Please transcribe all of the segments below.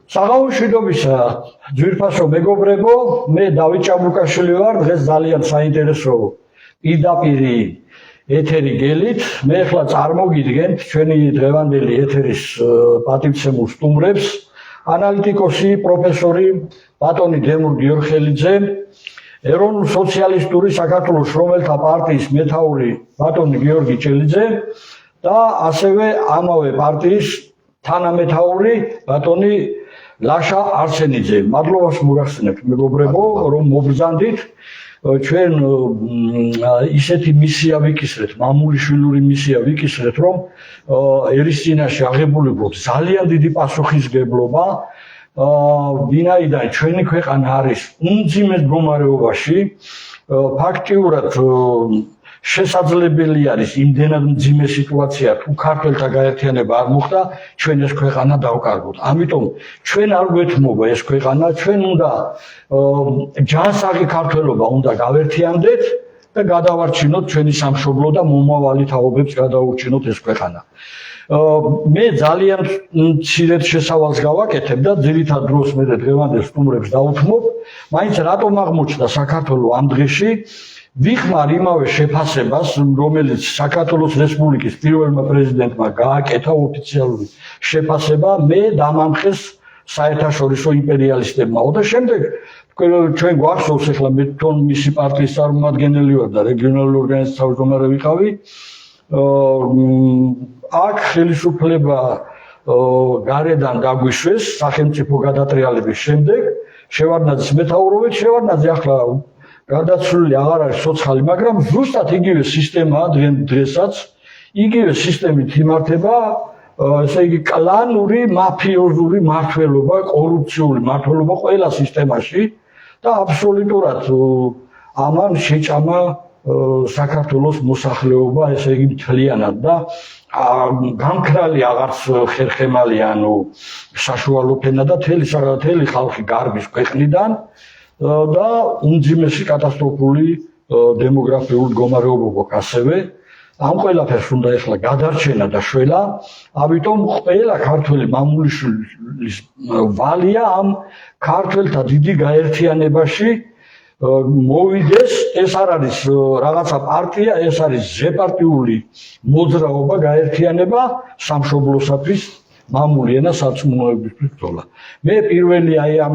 საღამოშვიდობისა ძვირფასო მეგობრებო, მე დავით ჭაბუკაშვილი ვარ, დღეს ძალიან საინტერესო პირდაპირი ეთერი გელით. მე ახლა წარმოგიდგენთ ჩვენი დღევანდელი ეთერის პატივცემულ სტუმრებს, ანალიტიკოსი, პროფესორი ბატონი დემურ გიორხელიძე, ეროვნულ სოციალისტური საქართველოს რომელთა პარტიის მეთაური ბატონი გიორგი ჭელიძე და ასევე ამავე პარტიის თანამეთაური ბატონი ლაშა არსენიძე. მადლობას მოგახსენებთ მეგობრებო, რომ მობრძანდით ჩვენ ისეთი მისია ვიკისრეთ, მამულიშვილური მისია ვიკისრეთ, რომ ერის წინაშე აღებულებოთ ძალიან დიდი პასუხისგებლობა, ვინაიდან ჩვენი ქვეყანა არის უმძიმეს მდგომარეობაში, ფაქტიურად შესაძლებელი არის იმდენად მძიმე სიტუაცია, თუ ქართველთა გაერთიანება არ მოხდა, ჩვენ ეს ქვეყანა დავკარგოთ. ამიტომ ჩვენ არ გვეთმობა ეს ქვეყანა, ჩვენ უნდა ჯანსაღი ქართველობა უნდა გავერთიანდეთ და გადავარჩინოთ ჩვენი სამშობლო და მომავალი თაობებს გადაურჩინოთ ეს ქვეყანა. მე ძალიან მცირედ შესავალს გავაკეთებ და ძირითად დროს მე დღევანდელ სტუმრებს დავუთმობ, მაინც რატომ აღმოჩნდა საქართველოს ამ დღეში ვიხმარ იმავე შეფასებას, რომელიც საქართველოს რესპუბლიკის პირველმა პრეზიდენტმა გააკეთა ოფიციალური შეფასება, მე დამამხეს საერთაშორისო იმპერიალისტებმა. და შემდეგ ჩვენ გვახსოვს ახლა მე თვითონ მისი პარტიის წარმომადგენელი ვარ და რეგიონალური ორგანიზაციის თავმჯდომარე ვიყავი. აქ ხელისუფლება გარედან გაგვიშვეს სახელმწიფო გადატრიალების შემდეგ, შევარდნაძის მეთაურობით. შევარდნაძე ახლა გარდაცვლილი აღარ არის ცოცხალი, მაგრამ ზუსტად იგივე სისტემაა დღესაც, იგივე სისტემით იმართება, ესე იგი კლანური, მაფიოზური მმართველობა, კორუფციული მმართველობა ყველა სისტემაში და აბსოლუტურად ამან შეჭამა საქართველოს მოსახლეობა, ესე იგი მთლიანად და გამქრალი აღარც ხერხემალი, ანუ საშუალო ფენა და მთელი ხალხი გარბის ქვეყნიდან და უმძიმესი კატასტროფული დემოგრაფიული მდგომარეობა გვაქვს ასევე. ამ ყველაფერს უნდა ახლა გადარჩენა და შველა, ამიტომ ყველა ქართველი მამულიშვილის ვალია ამ ქართველთა დიდი გაერთიანებაში მოვიდეს. ეს არ არის რაღაცა პარტია, ეს არის ზეპარტიული მოძრაობა, გაერთიანება სამშობლოსათვის, მამული ენა სარწმუნოებისთვის ბრძოლა. მე პირველი აი ამ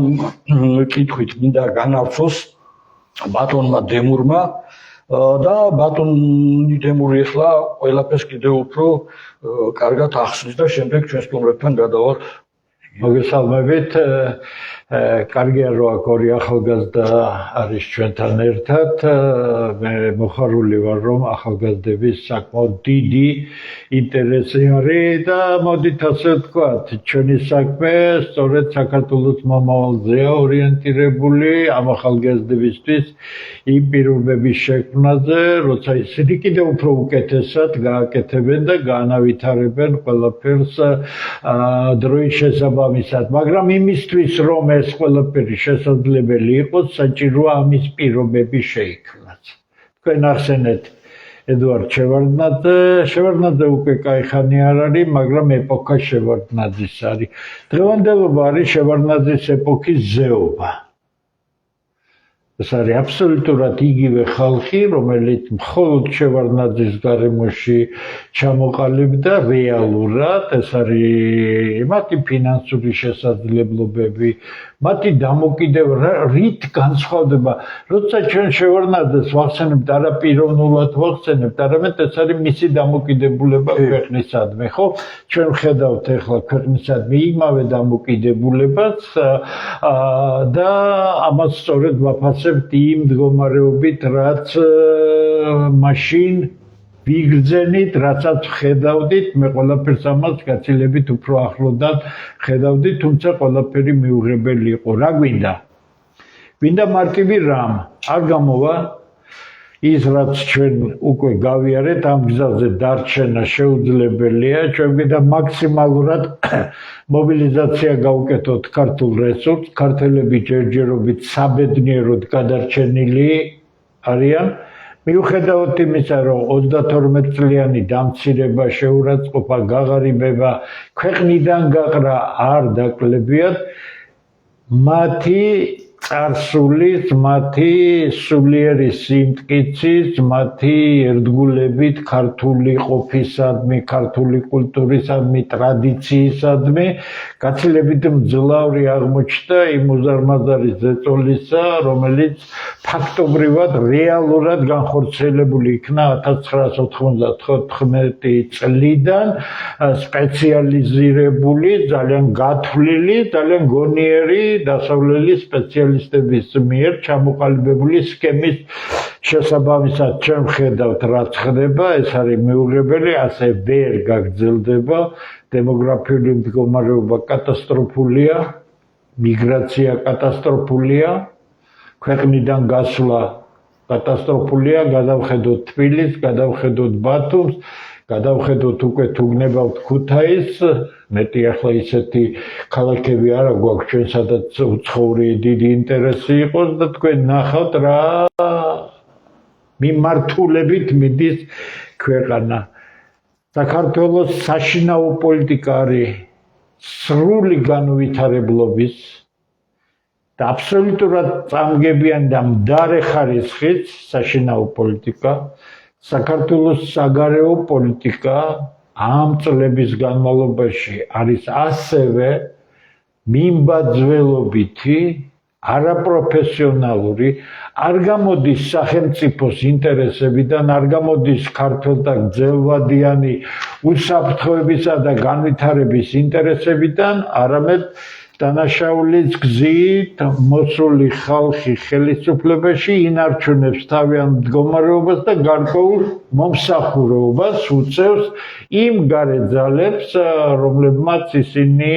კითხვით მინდა განავრცოს ბატონმა დემურმა და ბატონი დემური ახლა ყველაფერს კიდევ უფრო კარგად ახსნის და შემდეგ ჩვენ სტუმრებთან გადავალ. მოგესალმებით, კარგია რომ აქ ორი ახალგაზრდა არის ჩვენთან ერთად. მე მოხარული ვარ რომ ახალგაზრდების საკმაოდ დიდი ინტერესი არის და მოდით ასე ვთქვათ, ჩვენი საქმე სწორედ საქართველოს მომავალზეა ორიენტირებული, ამ ახალგაზრდებისთვის იმ პირობების შექმნაზე, როცა ისინი კიდევ უფრო უკეთესად გააკეთებენ და გაანავითარებენ ყველაფერს დროის შესაბამისად, მაგრამ იმისთვის რომ ეს ყველაფერი შესაძლებელი იყოს, საჭიროა ამის პირობები შეიქმნას. თქვენ ახსენეთ ედუარდ შევარდნაძე უკვე კაი ხანი არ არის, მაგრამ ეპოქა შევარდნაძის არის. დღევანდელობა არის შევარდნაძის ეპოქის ზეობა. ეს არის აბსოლუტურად იგივე ხალხი, რომელიც მხოლოდ შევარდნაძის გარემოში ჩამოყალიბდა რეალურად, ეს არის მათი ფინანსური შესაძლებლობები, მათი დამოკიდება, რით განსხვავდება, როცა ჩვენ შევარდნაძეს ვახსენებთ, არა პიროვნულად ვახსენებთ, არამედ ეს არის მისი დამოკიდებულება ქვეყნისადმი, ხო? ჩვენ ვხედავთ ახლა ქვეყნისადმი იმავე დამოკიდებულებას და ამას სწორედ ვაფასებთ იმ მდგომარეობით, რაც მაშინ ვიგრძენით, რასაც ხედავდით, მე ყველაფერს ამას გაცილებით უფრო ახლოდან ხედავდი, თუმცა ყველაფერი მიუღებელი იყო. რა გვინდა? გვინდა მარტივი რამ, არ გამოვა ის რაც ჩვენ უკვე გავიარეთ, ამ გზაზე დარჩენა შეუძლებელია, ჩვენ გვინდა მაქსიმალურად მობილიზაცია გავუკეთოთ ქართულ რესურსს, ქართველები ჯერჯერობით საბედნიეროდ გადარჩენილი არიან მიუხედავად იმისა, რომ 32 წლიანი დამცირება, შეურაცხყოფა, გაღარიბება ქვეყნიდან გაყრა არ დაკლებიათ, მათი წარსულის, მათი სულიერი სიმტკიცის, მათი ერთგულებით ქართული ყოფისადმი, ქართული კულტურისადმი, ტრადიციისადმი გაცილებით მძლავრი აღმოჩნდა იმ უზარმაზარი ზეწოლისა, რომელიც ფაქტობრივად რეალურად განხორციელებული იქნა 1994 წლიდან სპეციალიზირებული, ძალიან გათვლილი, ძალიან გონიერი დასავლელი სპეციალისტების მიერ ჩამოყალიბებული სქემის შესაბამისად ჩვენ ვხედავთ რაც ხდება, ეს არის მიუღებელი, ასე ვერ გაგრძელდება, დემოგრაფიული მდგომარეობა კატასტროფულია, მიგრაცია კატასტროფულია, ქვეყნიდან გასვლა კატასტროფულია, გადავხედოთ თბილისს, გადავხედოთ ბათუმს, გადავხედოთ უკვე თუ გნებავთ ქუთაისს, მეტი ახლა ისეთი ქალაქები არა გვაქვს ჩვენ, სადაც უცხოური დიდი ინტერესი იყოს და თქვენ ნახავთ რა მიმართულებით მიდის ქვეყანა. საქართველოს საშინაო პოლიტიკა არის სრული განუვითარებლობის და აბსოლუტურად წამგებიანი და მდარე ხარისხის საშინაო პოლიტიკა. საქართველოს საგარეო პოლიტიკა ამ წლების განმავლობაში არის ასევე მიმბაძველობითი, არაპროფესიონალური, არ გამოდის სახელმწიფოს ინტერესებიდან, არ გამოდის ქართველთა გრძელვადიანი უსაფრთხოებისა და განვითარების ინტერესებიდან, არამედ დანაშაულის გზით მოსული ხალხი ხელისუფლებაში ინარჩუნებს თავიანთ მდგომარეობას და გარკვეულ მომსახურებას უწევს იმ გარე ძალებს, რომლებმაც ისინი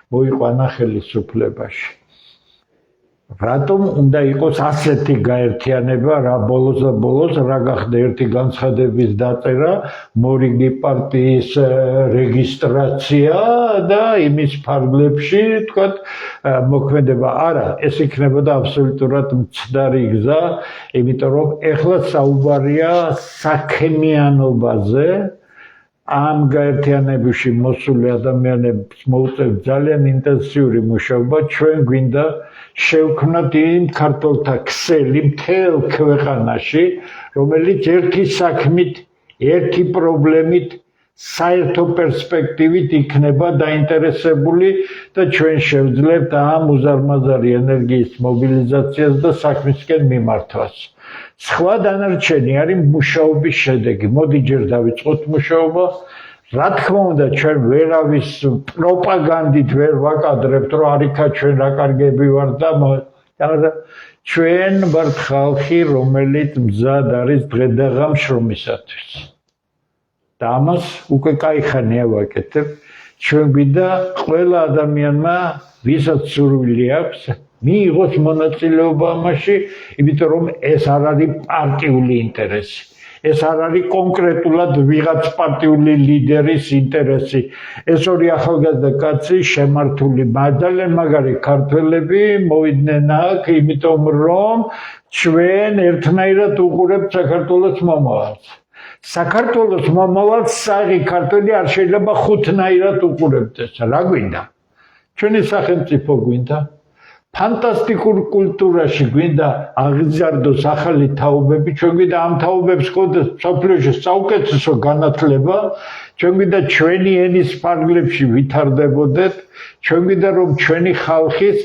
მოიყვანა ხელისუფლებაში. რატომ უნდა იყოს ასეთი გაერთიანება, რა ბოლოს და ბოლოს რა გახდა ერთი განცხადების დაწერა, მორიგი პარტიის რეგისტრაცია და იმის ფარგლებში თქვათ მოქმედება. არა, ეს იქნებოდა აბსოლუტურად მცდარი გზა, იმიტომ რომ ეხლა საუბარია საქმიანობაზე. ამ გაერთიანებაში მოსული ადამიანებს მოუწევთ ძალიან ინტენსიური მუშაობა, ჩვენ გვინდა შევქმნათ იმ ქართველთა ქსელი მთელ ქვეყანაში, რომელიც ერთი საქმით, ერთი პრობლემით, საერთო პერსპექტივით იქნება დაინტერესებული და ჩვენ შევძლებთ ამ უზარმაზარი ენერგიის მობილიზაციას და საქმისკენ მიმართვას. სხვა დანარჩენი არის მუშაობის შედეგი. მოდი ჯერ დავიწყოთ მუშაობა. რა თქმა უნდა, ჩვენ ვერავის პროპაგანდით ვერ ვაკადრებთ, რომ არიქა ჩვენ რა კარგები ვართ და ჩვენ ვართ ხალხი, რომელიც მზად არის დღედაღამ შრომისათვის. და ამას უკვე კაიხანია ვაკეთებ. ჩვენ გვინდა ყველა ადამიანმა, ვისაც სურვილი აქვს, მიიღოს მონაწილეობა ამაში, იმიტომ რომ ეს არ არის პარტიული ინტერესი. ეს არ არის კონკრეტულად ვიღაც პარტიული ლიდერის ინტერესი. ეს ორი ახალგაზრდა კაცი შემართული ძალიან მაგარი ქართველები მოვიდნენ აქ, იმიტომ რომ ჩვენ ერთნაირად უყურებთ საქართველოს მომავალს. საქართველოს მომავალს საღი ქართველი არ შეიძლება ხუთნაირად უყურებდეს. რა გვინდა? ჩვენი სახელმწიფო გვინდა? ფანტასტიკურ კულტურაში გვინდა აღიზარდოს ახალი თაობები, ჩვენ გვინდა ამ თაობებს ყოდეს მსოფლიოში საუკეთესო განათლება, ჩვენ გვინდა ჩვენი ენის ფარგლებში ვითარდებოდეთ, ჩვენ გვინდა რომ ჩვენი ხალხის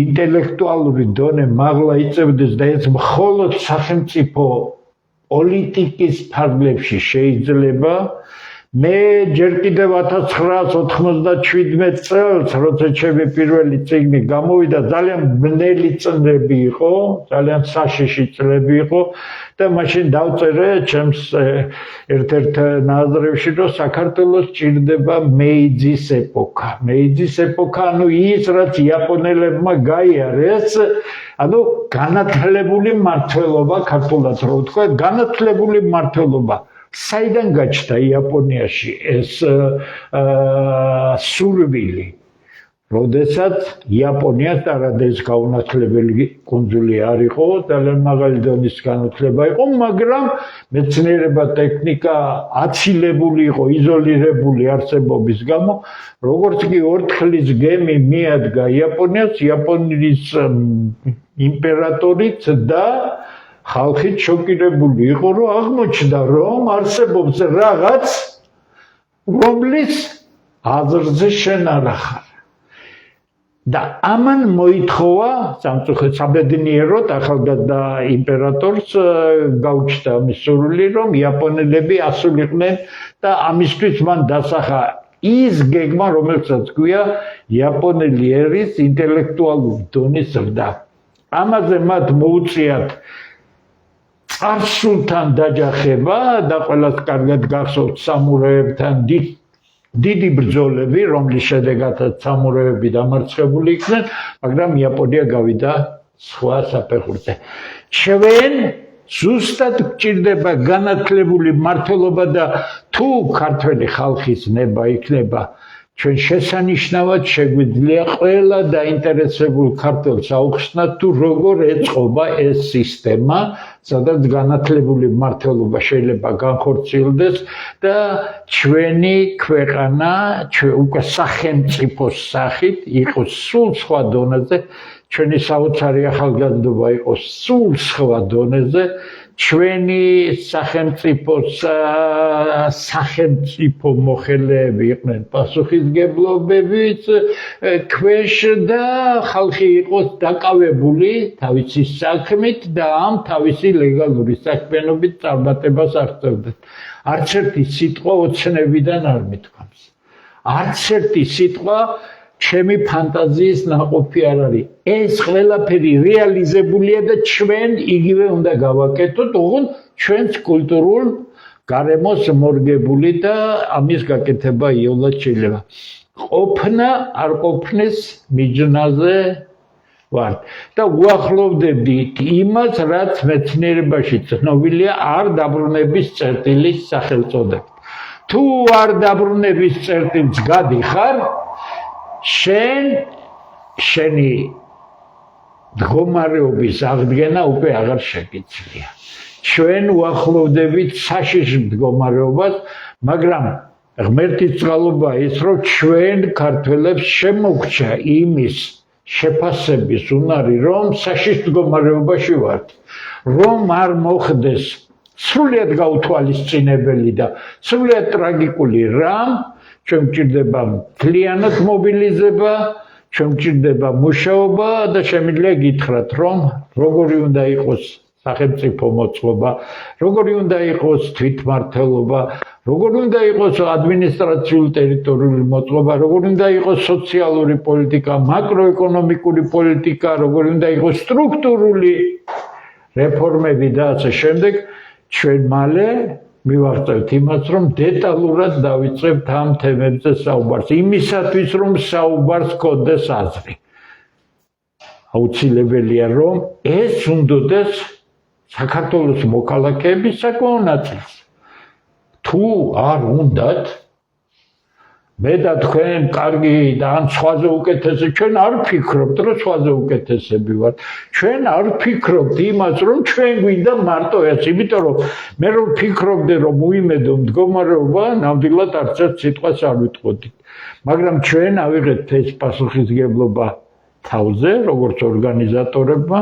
ინტელექტუალური დონე მაღლა იწევდეს და ეს მხოლოდ სახელმწიფო პოლიტიკის ფარგლებში შეიძლება. მე ჯერ კიდევ 1997 წელს, როცა ჩემი პირველი წიგნი გამოვიდა, ძალიან ბნელი წლები იყო, ძალიან საშიში წლები იყო და მაშინ დავწერე ჩემს ერთ-ერთ ნაზრებში, რომ საქართველოს ჭირდება მეიძის ეპოქა. მეიძის ეპოქა, ანუ ის, რაც იაპონელებმა გაიარეს, ანუ განათლებული მმართველობა, ქართულად რო ვთქვა, განათლებული მმართველობა. საიდან გაჩნდა იაპონიაში ეს სურვილი? როდესაც იაპონიას არადეს გაუნათლებელი კუნძული არ იყო, ძალიან მაღალი დონის განათლება იყო, მაგრამ მეცნიერება, ტექნიკა აცილებული იყო, იზოლირებული არსებობის გამო, როგორც კი ორთქლის გემი მიადგა იაპონიას, იაპონიის იმპერატორიც და ხალხით შოკირებული იყო, რომ აღმოჩნდა, რომ არსებობს რაღაც, რომლის აზრზე შენ არ ახარ. და ამან მოითხოვა სამწუხაროდ საბედნიეროდ ახალგაზრდა იმპერატორს გაუჩნდა მის სურვილი, რომ იაპონელები ასულიყვნენ და ამისთვის მან დასახა ის გეგმა, რომელსაც ქვია იაპონელი ერის ინტელექტუალური დონის ზრდა. ამაზე მათ მოუწიათ წარსულთან დაჯახება და ყველას კარგად გახსოვთ სამურაებთან დიდი ბრძოლები, რომლის შედეგადაც სამურაები დამარცხებული იქნენ, მაგრამ იაპონია გავიდა სხვა საფეხურზე. ჩვენ ზუსტად გვჭირდება განათლებული მმართველობა და თუ ქართველი ხალხის ნება იქნება ჩვენ შესანიშნავად შეგვიძლია ყველა დაინტერესებულ ქართველს აუხსნათ თუ როგორ ეწყობა ეს სისტემა, სადაც განათლებული მმართველობა შეიძლება განხორციელდეს და ჩვენი ქვეყანა უკვე სახელმწიფოს სახით იყოს სულ სხვა დონეზე, ჩვენი საოცარი ახალგაზრდობა იყოს სულ სხვა დონეზე, ჩვენი სახელმწიფო მოხელეები იყვნენ პასუხისმგებლობებით ქვეშ და ხალხი იყოს დაკავებული თავისი საქმით და ამ თავისი ლეგალური საქმიანობით წარმატებას აღწევდნენ. არც ერთი სიტყვა ოცნებიდან არ მithქვამს. არც ერთი სიტყვა ჩემი ფანტაზიის ნაყოფი არ არის. ეს ყველაფერი რეალიზებულია და ჩვენ იგივე უნდა გავაკეთოთ, ოღონდ ჩვენს კულტურულ გარემოს მორგებული და ამის გაკეთება იოლად შეიძლება. ყოფნა არ ყოფნის მიჯნაზე ვარ და უახლოვდებით იმას, რაც მეცნიერებაში ცნობილია არ დაბრუნების წერტილის სახელწოდებით. თუ არ დაბრუნების წერტილს გადიხარ, შენი მდგომარეობის აღდგენა უკვე აღარ შეგიძლია. ჩვენ უახლოვდებით საშიში მდგომარეობას, მაგრამ ღმერთის წყალობა ის, რომ ჩვენ ქართველებს შემოგჩა იმის შეფასების უნარი, რომ საშიში მდგომარეობაში ვართ, რომ არ მოხდეს სრულიად გაუთვალისწინებელი და სრულიად ტრაგიკული რამ, ჩვენ გვჭირდება მთლიანად მობილიზება, ჩვენ გვჭირდება მუშაობა და შემიძლია გითხრათ, რომ როგორი უნდა იყოს სახელმწიფო მოწყობა, როგორი უნდა იყოს თვითმმართველობა, როგორი უნდა იყოს ადმინისტრაციული ტერიტორიული მოწყობა, როგორი უნდა იყოს სოციალური პოლიტიკა, მაკროეკონომიკური პოლიტიკა, როგორი უნდა იყოს სტრუქტურული რეფორმები და ასე შემდეგ, ჩვენ მალე მივაღწევთ იმას, რომ დეტალურად დავიწყებთ ამ თემებზე საუბარს, იმისათვის, რომ საუბარს გქონდეს აზრი. აუცილებელია, რომ ეს უნდოდეს საქართველოს მოქალაქეების საკმაო ნაწილს. თუ არ უნდათ, მე და თქვენ კარგი და ან სხვაზე უკეთესი, ჩვენ არ ვფიქრობთ, რომ სხვაზე უკეთესები ვართ. ჩვენ არ ვფიქრობთ იმას, რომ ჩვენ გვინდა მარტო ეს, იმიტომ რომ მე რომ ვფიქრობდი, რომ უიმედო მდგომარეობა, ნამდვილად არც ერთ სიტყვას არ ვიტყოდით. მაგრამ ჩვენ ავიღეთ ეს პასუხისმგებლობა თავზე, როგორც ორგანიზატორებმა.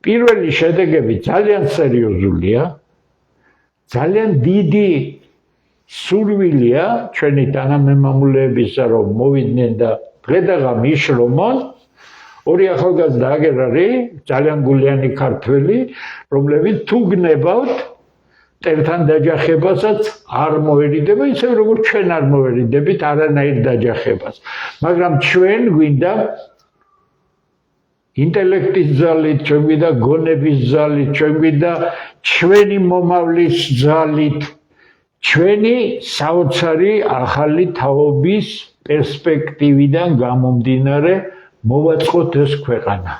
პირველი შედეგები ძალიან სერიოზულია, ძალიან დიდი სურვილია ჩვენი თანამემამულეებისა, რომ მოვიდნენ და დღედაღამ იშრომონ. ორი ახალგაზრდა აგერ არის, ძალიან გულიანი ქართველი, რომლებიც თუ გნებავთ, მტერთან დაჯახებასაც არ მოერიდება, ისე როგორც ჩვენ არ მოერიდებით არანაირ დაჯახებას. მაგრამ ჩვენ გვინდა ინტელექტის ძალით, ჩვენ გვინდა გონების ძალით, ჩვენ გვინდა ჩვენი მომავლის ძალით, ჩვენი საოცარი ახალი თაობის პერსპექტივიდან გამომდინარე მოვაწყოთ ეს ქვეყანა.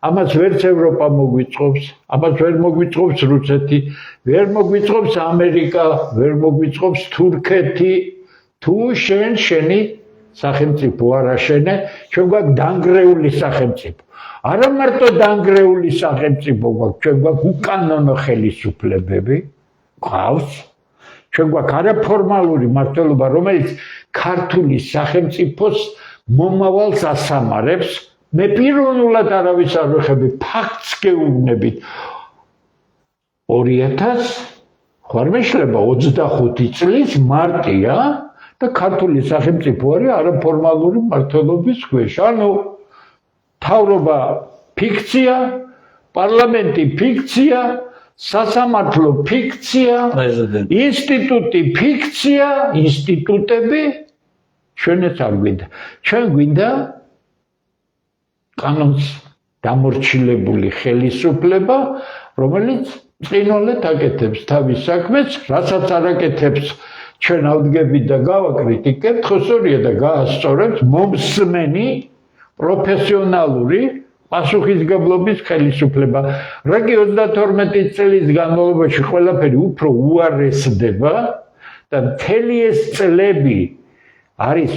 ამას ვერც ევროპა მოგვიწყობს, ამას ვერ მოგვიწყობს რუსეთი, ვერ მოგვიწყობს ამერიკა, ვერ მოგვიწყობს თურქეთი, თუ შენი სახელმწიფო არ აშენე, ჩვენ გვაქვს დანგრეული სახელმწიფო. არა მარტო დანგრეული სახელმწიფო გვაქვს, ჩვენ გვაქვს უკანონო ხელისუფლებები, ყავს. ჩვენ გვაქვს არაფორმალური მმართველობა, რომელიც ქართული სახელმწიფოს მომავალს ასამარებს. მე პიროვნულად არავის არ ვეხები, ფაქტს გეუბნებით. 2000 ხარ მეშლება 25 წლის მარტია და ქართული სახელმწიფო არის არაფორმალური მმართველობის ქვეშ. ანუ მთავრობა ფიქცია, პარლამენტი ფიქცია, სასამართლო ფიქცია, ინსტიტუტი ფიქცია, ინსტიტუტები ჩვენც არ გვინდა. ჩვენ გვინდა კანონს დამორჩილებული ხელისუფლება, რომელიც წინოლეთ აკეთებს თავის საქმეს, რასაც არ აკეთებს ჩვენ ავდგებით და გავაკრიტიკებთ, ხოსორია და გაასწორებთ მომსმენი პროფესიონალური პასუხისგებლობის ხელისუფლება. რაგი 32 წლის განმავლობაში ყველაფერი უფრო უარესდება და მთელი ეს წლები არის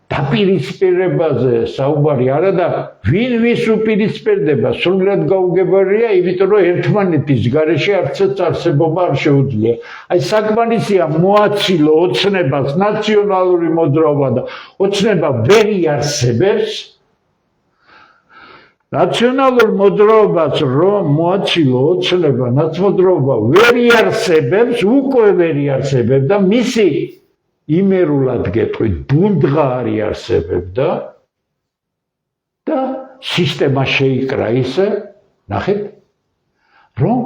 დაპირისპირებაზე საუბარი არა და ვინ ვის უპირისპირდება, სრულად გაუგებარია, იმიტომ რომ ერთმანეთის გარეშე არცერთ არსებობა არ შეუძლია. აი საკმარისია მოაცილო ოცნებას ნაციონალური მოძრაობა და ოცნება ვერ იარსებებს. ნაციონალურ მოძრაობას რომ მოაცილო ოცნება ნაცმოძრაობა ვერ იარსებებს, უკვე ვერ იარსებებს და მისი იმერულად გეტყვით, ბუნდღა არ იარსებებდა და სისტემა შეიკრა ისე, ნახეთ, რომ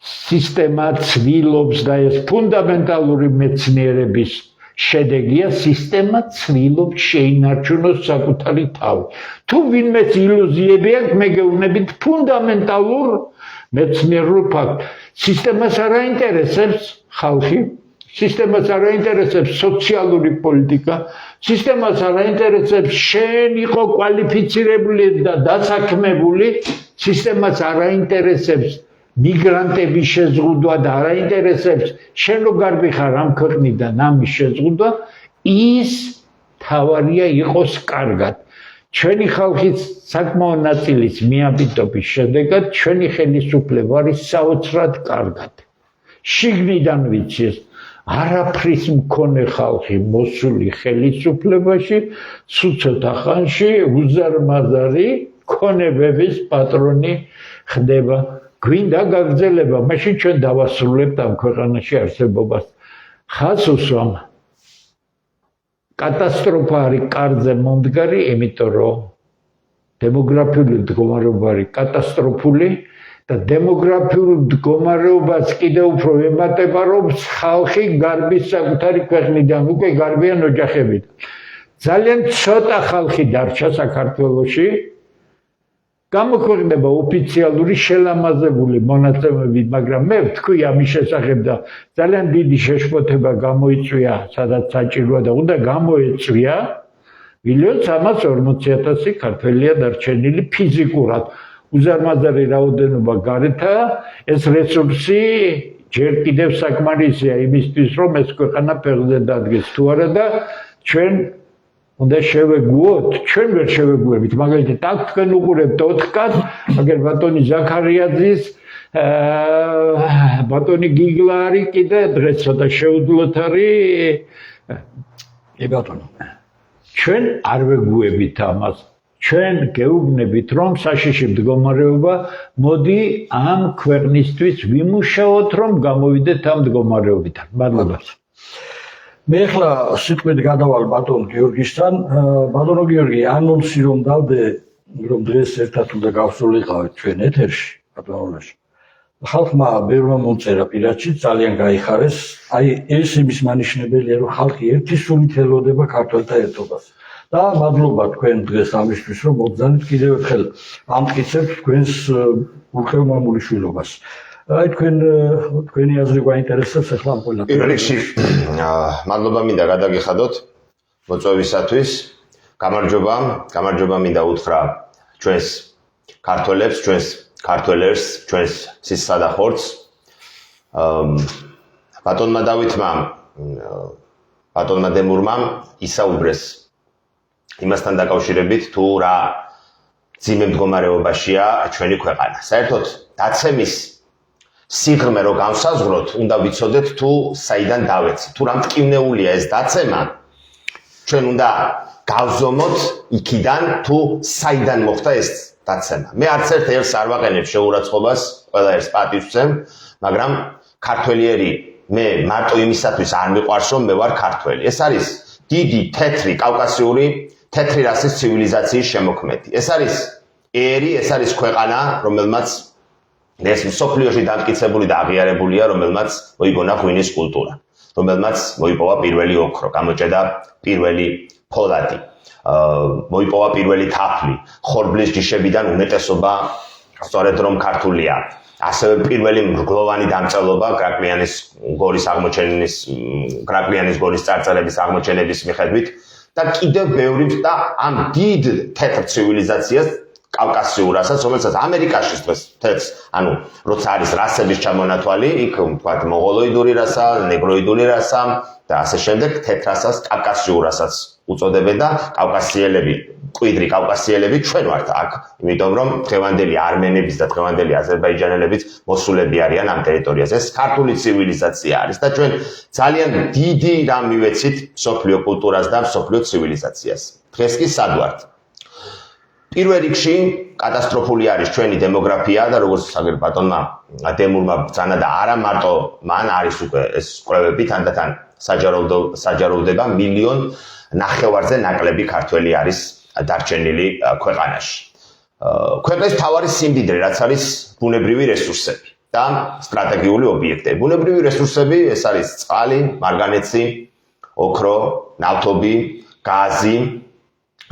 სისტემა ცვილობს და ეს ფუნდამენტალური მეცნიერების შედეგია, სისტემა ცვილობს შეინარჩუნოს საკუთარი თავი. თუ ვინმეს ილუზიები აქვს, მე გეუბნებით ფუნდამენტალურ მეცნიერულ ფაქტს. სისტემას არ აინტერესებს ხალხი, სისტემას არ აინტერესებს სოციალური პოლიტიკა, სისტემას არ აინტერესებს შენ იყო კვალიფიცირებული და დასაქმებული, სისტემას არ აინტერესებს მიგრანტების შეზღუდვა და არ აინტერესებს შენ რო გარბი ხარ ამ ქვეყნიდან ამის შეზღუდვა, ის თავარია იყოს კარგად. ჩვენი ხალხის საკმაო ნაწილის მიაბიტობის შედეგად ჩვენი ხელისუფლება არის საოცრად კარგად. შიგნიდან ვიცი ეს არაფრის მქონე ხალხი მოსული ხელისუფლებაში ცუცოთა ხანში უზარმაზარი ქონებების პატრონი ხდება. გვინდა გაგრძელება, მაშინ ჩვენ დავასრულებთ ამ ქვეყანაში არსებობას. ხაზს უსვამ. კატასტროფა არის კარზე მომდგარი, იმიტომ რომ დემოგრაფიული მდგომარეობა არის კატასტროფული და დემოგრაფიულ მდგომარეობას კიდევ უფრო ემატება, რომ ხალხი გარბის საკუთარი ქვეყნიდან, უკვე გარბიან ოჯახებით. ძალიან ცოტა ხალხი დარჩა საქართველოში, გამოქვეყნდება ოფიციალური შელამაზებული მონაცემებით, მაგრამ მე ვთქვი ამის შესახებ და ძალიან დიდი შეშფოთება გამოიწვია, სადაც საჭიროა და უნდა გამოეწვია 1,340,000 ქართველია დარჩენილი ფიზიკურად. უზარმაზარი რაოდენობა გარეთაა, ეს რესურსი ჯერ კიდევ საკმარისია იმისთვის, რომ ეს ქვეყანა ფეხზე დადგეს თუ არა და ჩვენ უნდა შევეგუოთ, ჩვენ ვერ შევეგუებით, მაგალითად აქ თქვენ უყურებთ 4 კაცს, აგერ ბატონი ზაქარიაძის, ბატონი გიგლა არის კიდე დღეს ცოტა შეუძლოთ არის. კი ბატონო. ჩვენ არ ვეგუებით ამას. ჩვენ გეუბნებით, რომ საშიში მდგომარეობა, მოდი ამ ქვეყნისთვის ვიმუშაოთ, რომ გამოვიდეთ ამ მდგომარეობიდან. მადლობა. მე ახლა სიტყვით გადავალ ბატონ გიორგისთან. ბატონო გიორგი, ანონსი რომ დავდე, რომ დღეს ერთად უნდა გავსულიყავით ჩვენ ეთერში, ბატონოლაში. ხალხმა ბევრმა მომწერა პირადში, ძალიან გაიხარეს. აი ეს იმის მანიშნებელია, რომ ხალხი ერთი სულით ელოდება ქართველთა ერთობას. და მადლობა თქვენ დღეს ამისთვის, რომ მოგზავნით კიდევ ერთხელ ამტკიცებთ თქვენს ურხევმამული შვილობას. აი თქვენი აზრი გვაინტერესებს ახლა ამ ყველა. პირველ რიგში მადლობა მინდა გადაგიხადოთ მოწვევისათვის. გამარჯობა მინდა უთხრა ჩვენს ქართველებს, ჩვენს ქართველებს, ჩვენს სისხლსა და ხორცს. ბატონმა დავითმა, ბატონმა დემურმა ისაუბრეს იმასთან დაკავშირებით თუ რა ძიმე მდგომარეობაშია ჩვენი ქვეყანა. საერთოდ დაცემის სიღრმე რო განსაზღვროთ, უნდა ვიცოდეთ თუ საიდან დავეცით. თუ რა მტკივნეულია ეს დაცემა, ჩვენ უნდა გავზომოთ იქიდან თუ საიდან მოხდა ეს დაცემა. მე არც ერთ არ ვაყენებ შეურაცხყოფას, ყველა ერთს პატივს ვცემ, მაგრამ ქართველიერი მე მარტო იმისათვის არ მიყვარს, რომ მე ვარ ქართველი. ეს არის დიდი თეთრი კავკასიური თეთრი რასის ცივილიზაციის შემოქმედი. ეს არის ერი, ეს არის ქვეყანა, რომელმაც ეს მსოფლიოში დამტკიცებული და აღიარებულია, რომელმაც მოიგონა ღვინის კულტურა, რომელმაც მოიპოვა პირველი ოქრო, გამოჭედა პირველი ფოლადი, მოიპოვა პირველი თაფლი, ხორბლის ჯიშებიდან უმეტესობა სწორედ რომ ქართულია. ასევე პირველი მრგლოვანი დამწერლობა გრაკლიანის გორის წარწერების აღმოჩენების მიხედვით და კიდევ ბევრი და ამ დიდ თეთრ ცივილიზაციას კავკასიურასაც, რომელსაც ამერიკაში დღეს თეთრს, ანუ როცა არის რასების ჩამონათვალი, იქ ვთქვათ მონღოლოიდური რასა, ნეგროიდული რასა და ასე შემდეგ თეთრ რასას კავკასიურასაც უწოდებენ და კავკასიელები, კვიდრი კავკასიელები ჩვენ ვართ აქ, იმიტომ რომ დღევანდელი არმენების და დღევანდელი აზერბაიჯანელებიც მოსულები არიან ამ ტერიტორიაზე. ეს ქართული ცივილიზაცია არის და ჩვენ ძალიან დიდი რამ მივეცით მსოფლიო კულტურას და მსოფლიო ცივილიზაციას. დღეს კი სად ვართ? პირველ რიგში კატასტროფული არის ჩვენი დემოგრაფია და როგორც საგერ ბატონმა დემურმა ბრძანა და არა მარტო მან არის უკვე ეს კვლევები თანდათან საჯაროვდება 1,5 მილიონზე ნაკლები ქართველი არის დარჩენილი ქვეყანაში. ქვეყნის მთავარი სიმდიდრე რაც არის ბუნებრივი რესურსები და სტრატეგიული ობიექტები. ბუნებრივი რესურსები ეს არის წყალი, მარგანეცი, ოქრო, ნავთობი, გაზი,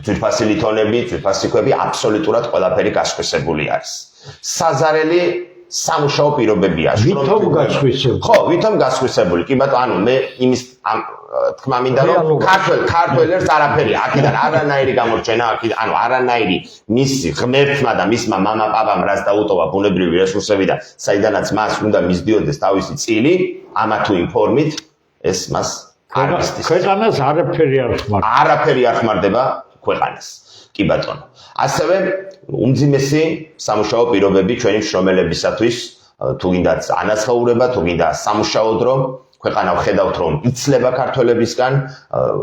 ძვირფასი ლითონები, ძვირფასი ქვები, აბსოლუტურად ყველაფერი გასხვისებული არის. საზარელი სამუშაო პირობებია. ვითომ გასხვისებული? ხო, ვითომ გასხვისებული. კი ბატონო, ანუ მე იმის თქმა მინდა რომ ქართველებს არაფერი აქედან არანაირი გამორჩენა, ანუ არანაირი მისი ღმერთმა და მისმა მამა-პაპამ რაც დაუტოვა ბუნებრივი რესურსები და საიდანაც მას უნდა მისდიოდეს თავისი წილი, ამა თუ იმ ფორმით ეს მას არ მისდის. ქვეყანას არაფერი არ ხმარდება. არაფერი არ ხმარდება ქვეყანას. კი ბატონო. ასევე უმძიმესი სამუშაო პირობები ჩვენი მშრომელებისათვის, თუ გინდათ ანაცხოვრება, თუ გინდა სამუშაო დრო, ქვეყანა ვხედავთ რომ იცლება ქართველებისგან,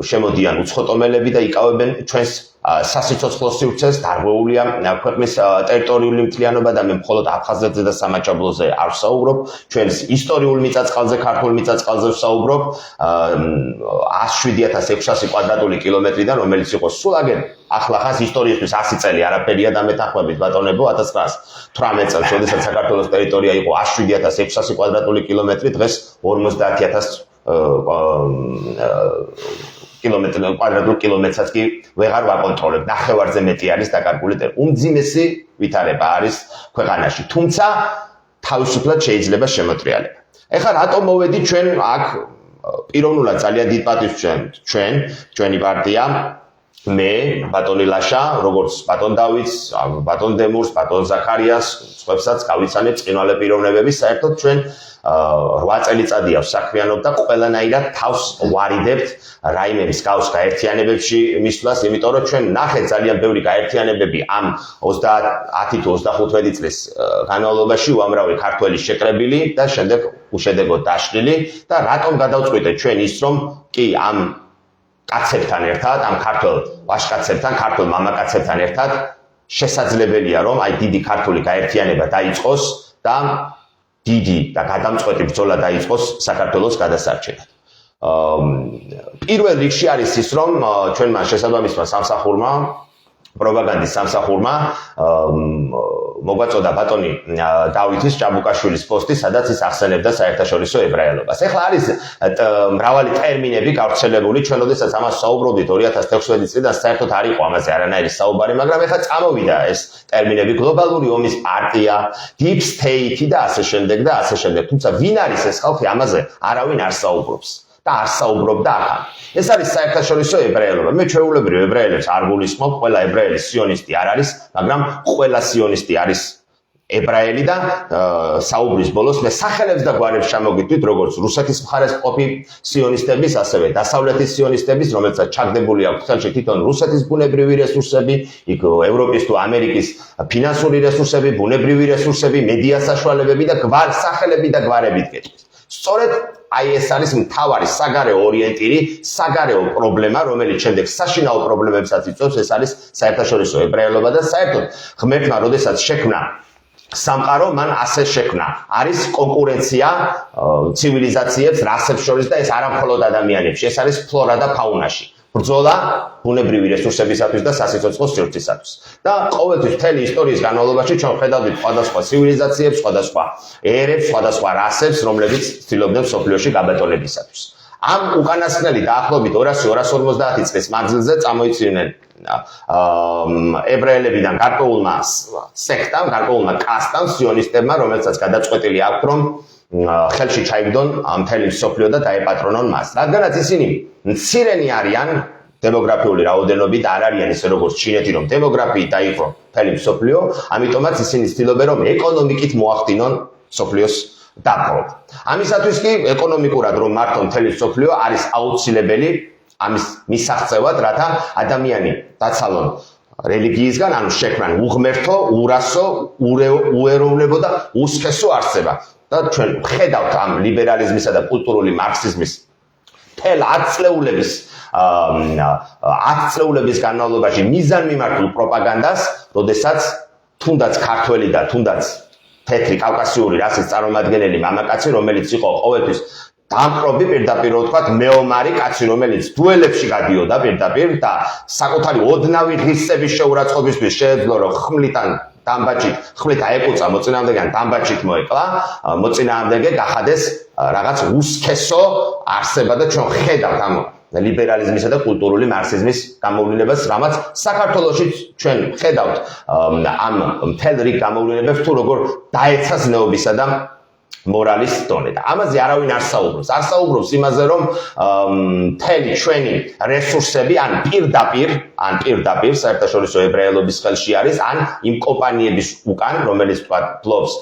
შემოდიან უცხოტომელები და იკავებენ ჩვენს სასიცოცხლო სივრცეს, დარღვეულია ქვეყნის ტერიტორიული მთლიანობა და მე მხოლოდ აფხაზეთზე და სამაჩაბლოზე არ ვსაუბრობ, ჩვენს ისტორიულ მიწა-წყალზე, ქართულ მიწა-წყალზე ვსაუბრობ, 107,600 კვადრატული კილომეტრიდან, რომელიც იყო სულ აგერ ახლახანს ისტორიისთვის 100 წელი არაფერია დამეთანხმებით ბატონებო 1918 წელს, როდესაც საქართველოს ტერიტორია იყო 107,600 კვადრატული კილომეტრი, დღეს 50,000 კვადრატულ კილომეტრსაც კი ვეღარ ვაკონტროლებ. ნახევარზე მეტი არის დაკარგული ტერიტორია. უმძიმესი ვითარება არის ქვეყანაში, თუმცა თავისუფლად შეიძლება შემოტრიალება. ეხლა რატომ მოვედით ჩვენ აქ პიროვნულად ძალიან დიდ პატივს ვცემთ ჩვენი პარტია, მე, ბატონი ლაშა, როგორც ბატონ დავითს, ბატონ დემურს, ბატონ ზაქარიას, სხვებსაც გავიცანეთ წინვალე პიროვნებები, საერთოდ ჩვენ 8 წელიწადია ვსაქმიანობ და ყველანაირად თავს ვარიდებთ რაიმე მსგავს გაერთიანებებში მისვლას, იმიტომ რომ ჩვენ ნახეთ ძალიან ბევრი გაერთიანებები ამ 10 თუ 25 წლის განმავლობაში უამრავი ქართველი შეკრებილი და შემდეგ უშედეგოდ დაშლილი და რატომ გადავწყვიტეთ ჩვენ ის რომ კი ამ კაცებთან ერთად, ამ ქართველ ვაჟკაცებთან, ქართველ მამაკაცებთან ერთად შესაძლებელია რომ აი დიდი ქართული გაერთიანება დაიწყოს და დიდი და გადამწყვეტი ბრძოლა დაიწყოს საქართველოს გადასარჩენად. პირველ რიგში არის ის რომ ჩვენმა შესაბამისმა სამსახურმა, პროპაგანდის სამსახურმა მოგვაწოდა ბატონი დავითის ჭაბუკაშვილის პოსტი, სადაც ის ახსენებდა საერთაშორისო ებრაელობას. ეხლა არის მრავალი ტერმინები გავრცელებული, ჩვენ როდესაც ამას საუბრობდით 2016 წლიდან საერთოდ არ იყო ამაზე არანაირი საუბარი, მაგრამ ეხლა წამოვიდა ეს ტერმინები, გლობალური ომის პარტია, deep state და ასე შემდეგ და ასე შემდეგ. თუმცა ვინ არის ეს ხალხი, ამაზე არავინ არ საუბრობს. და არ საუბრობდა ახლა. ეს არის საერთაშორისო ებრაელობა. მე ჩვეულებრივ ებრაელებს არ გულისხმობ, ყველა ებრაელი სიონისტი არ არის, მაგრამ ყველა სიონისტი არის ებრაელი და საუბრის ბოლოს მე სახელებს და გვარებს ჩამოგიტვით, როგორც რუსეთის მხარეს ყოფი სიონისტების, ასევე დასავლეთის სიონისტების, რომელსაც ჩაგდებული აქვს ხელში თვითონ რუსეთის ბუნებრივი რესურსები, იქ ევროპის თუ ამერიკის ფინანსური რესურსები, ბუნებრივი რესურსები, მედია საშუალებები და სახელები და გვარებით გეტყვის. სწორედ აი ეს არის მთავარი საგარეო ორიენტირი, საგარეო პრობლემა, რომელიც შემდეგ საშინაო პრობლემებსაც იწვევს, ეს არის საერთაშორისო ებრაელობა და საერთოდ ღმერთმა როდესაც შექმნა სამყარო, მან ასე შექმნა. არის კონკურენცია ცივილიზაციებს, რასებს შორის და ეს არა მხოლოდ ადამიანებში, ეს არის ფლორა და ფაუნაში. ბრძოლა ბუნებრივი რესურსებისათვის და სასიცოცხლო სივრცისათვის. და ყოველთვის მთელი ისტორიის განმავლობაში ჩვენ ხედავთ სხვადასხვა ცივილიზაციებს, სხვადასხვა ერებს, სხვადასხვა რასებს, რომლებიც ცდილობდნენ მსოფლიოში გაბატონებისათვის. ამ უკანასკნელი დაახლოებით 200-250 წლის მანძილზე წამოიწვიდნენ ებრაელებიდან გარკვეულმა სექტამ, გარკვეულმა კასტამ, სიონისტებმა, რომელსაც გადაწყვეტილი აქვთ, რომ ხელში ჩაიგდონ მთელი მსოფლიო და დაეპატრონონ მას. რადგანაც ისინი მცირენი არიან დემოგრაფიული რაოდენობით, არ არიან ისე როგორც ჩინეთი, რომ დემოგრაფიით დაიხო მთელი მსოფლიო, ამიტომაც ისინი ცდილობენ, რომ ეკონომიკით მოახდინონ მსოფლიოს დაპყრობა. ამისათვის კი ეკონომიკურად რომ მართონ მთელი მსოფლიო არის აუცილებელი ამის მისაღწევად, რათა ადამიანი დაცალონ რელიგიისგან, ანუ შექმნან უღმერთო, ურასო, უეროვნებო და უსქესო არსება. და ჩვენ ხედავთ ამ ლიბერალიზმისა და კულტურული მარქსიზმის მთელ 10 წლეულების განმავლობაში მიზანმიმართულ პროპაგანდას, როდესაც თუნდაც ქართველი და თუნდაც თეთრი კავკასიური რასის წარმომადგენელი მამაკაცი, რომელიც იყო ყოველთვის დამპყრობი, პირდაპირ ვთქვათ, მეომარი კაცი, რომელიც დუელებში გადიოდა პირდაპირ და საკუთარი ოდნავი ღირსების შეურაცხყოფისთვის შეეძლო, რომ ხმლით აეკუცა მოწინააღმდეგე დამბაჭით მოეკლა, მოწინააღმდეგე გახადეს რაღაც უსქესო არსება და ჩვენ ხედავთ ამ ლიბერალიზმისა და კულტურული მარქსიზმის გამოვლენებას, რამაც საქართველოშიც ჩვენ ხედავთ ამ მთელ რიგ გამოვლენებებს თუ როგორ დაეცა ზნეობისა და მორალის დონე. და ამაზე არავინ არ საუბრობს. არ საუბრობს იმაზე, რომ მთელი ჩვენი რესურსები ან პირდაპირ საერთაშორისო ებრაელობის ხელში არის, ან იმ კომპანიების უკან, რომელიც თქვა ფლობს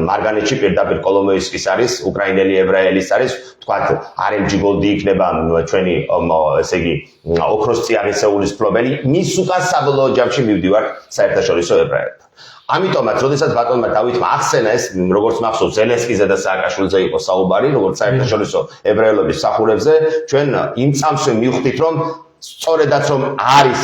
მარგანეთში პირდაპირ კოლომოისკის არის, უკრაინელი ებრაელის არის, თქვა RMG Gold იქნება ჩვენი ესე იგი ოქროს წიაღისეულის ფლობელი, მის უკან საბოლოო ჯამში მივდივართ საერთაშორისო ებრაელთან. ამიტომაც, როდესაც ბატონმა დავითმა ახსენა ეს, როგორც მახსოვს, ზელენსკიზე და სააკაშვილიზე იყო საუბარი, როგორც საერთაშორისო ებრაელობის მსახურებზე, ჩვენ იმ წამსვე მივხვდით, რომ სწორედაც რომ არის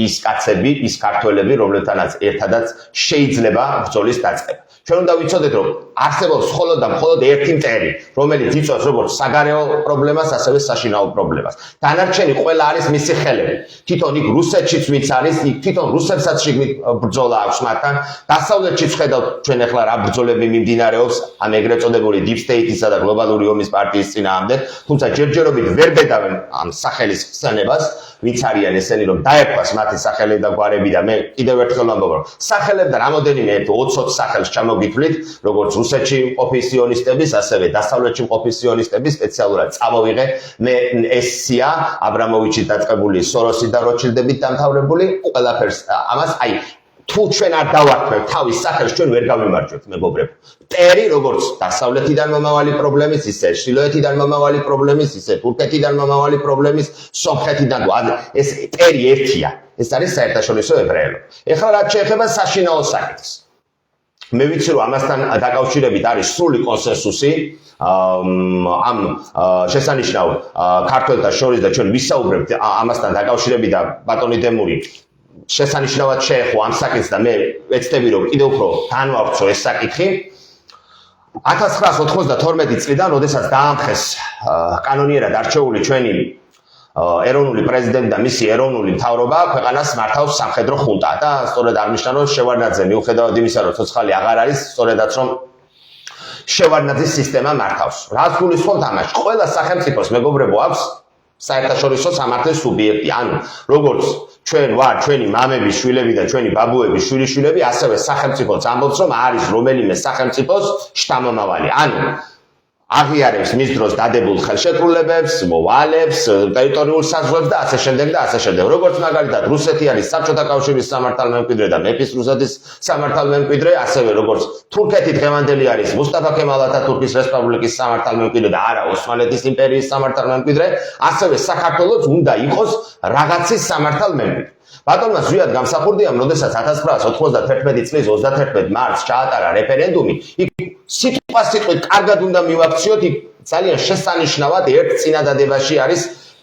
ის კაცები, ის ქართველები, რომლებთანაც ერთადაც შეიძლება ბრძოლის დაწყება. ჩვენ უნდა ვიცოდეთ, რომ არსებობს მხოლოდ და მხოლოდ ერთი მტერი, რომელიც იწვევს როგორც საგარეო პრობლემას, ასევე საშინაო პრობლემას. დანარჩენი ყველა არის მისი ხელები. თვითონ იქ რუსეთშიც ვინც არის, იქ თვითონ რუსებსაც შიგნით ბრძოლა აქვს მათთან. დასავლეთშიც ხედავთ ჩვენ ახლა რა ბრძოლები მიმდინარეობს ამ ეგრეთ წოდებული deep state-ისა და გლობალური ომის პარტიის წინააღმდეგ, თუმცა ჯერჯერობით ვერ ბედავენ ამ სახელის ხსენებას, ვინც არიან ესენი, რომ დაერქვას მათი სახელი და გვარები და მე კიდევ ერთხელ ვამბობ, რომ სახელებთან რამოდენიმე 20 სახელს ჩამოგითვლით, როგორც რუსეთში მყოფი სიონისტების, ასევე დასავლეთში მყოფი სიონისტების, სპეციალურად წამოვიღე მე ეს სია აბრამოვიჩის დაწყებული, სოროსი და როჩილდებით დამთავრებული, ყველაფერს ამას აი თუ ჩვენ არ დავარქვევთ თავის სახელს, ჩვენ ვერ გავიმარჯვებთ, მეგობრებო. მტერი, როგორც დასავლეთიდან მომავალი პრობლემის, ისე ჩრდილოეთიდან მომავალი პრობლემის, ისე თურქეთიდან მომავალი პრობლემის, სომხეთიდან ეს მტერი ერთია. ეს არის საერთაშორისო ებრაელობა. ეხლა რაც შეეხება საშინაო საკითხს. მე ვიცი, რომ ამასთან დაკავშირებით არის სრული კონსენსუსი ამ შესანიშნავ ქართველთა შორის და ჩვენ ვისაუბრებთ ამასთან დაკავშირებით და ბატონი დემური შესანიშნავად შეეხო ამ საკითხს და მე ვეცდები, რომ კიდევ უფრო განვავრცო ეს საკითხი. 1992 წლიდან, როდესაც დაამხეს კანონიერად არჩეული ჩვენი ეროვნული პრეზიდენტი და მისი ეროვნული მთავრობა, ქვეყანას მართავს სამხედრო ხუნტა და სწორედ აღნიშნა, რომ შევარდნაძე მიუხედავად იმისა, რომ ცოცხალი აღარ არის, სწორედაც რომ შევარდნაძის სისტემა მართავს. რას გულისხმობთ ამაში? ყველა სახელმწიფოს მეგობრებო აქვს საერთაშორისო სამართლის სუბიექტი, ანუ როგორც ჩვენ ვარ ჩვენი მამების შვილები და ჩვენი ბაბუების შვილიშვილები, ასევე სახელმწიფოც ამბობს, რომ არის რომელიმე სახელმწიფოს შთამომავალი. ანუ აღიარებს მის დროს დადებულ ხელშეკრულებებს, მოვალებს, ტერიტორიულ საზღვრებს და ასე შემდეგ და ასე შემდეგ. როგორც მაგალითად რუსეთი არის საბჭოთა კავშირის სამართალმემკვიდრე და მეფის რუსეთის სამართალმემკვიდრე, ასევე როგორც თურქეთი დღევანდელი არის მუსტაფა ქემალ ათათურქის რესპუბლიკის სამართალმემკვიდრე და არა ოსმალეთის იმპერიის სამართალმემკვიდრე, ასევე საქართველოს უნდა იყოს რაღაცის სამართალმემკვიდრე. ბატონმა ზვიად გამსახურდია, როდესაც 1991 წლის 31 მარტს ჩაატარა რეფერენდუმი, იქ სიტყვასიტყვით კარგად უნდა მივაქციოთ, იქ ძალიან შესანიშნავად ერთ წინადადებაში არის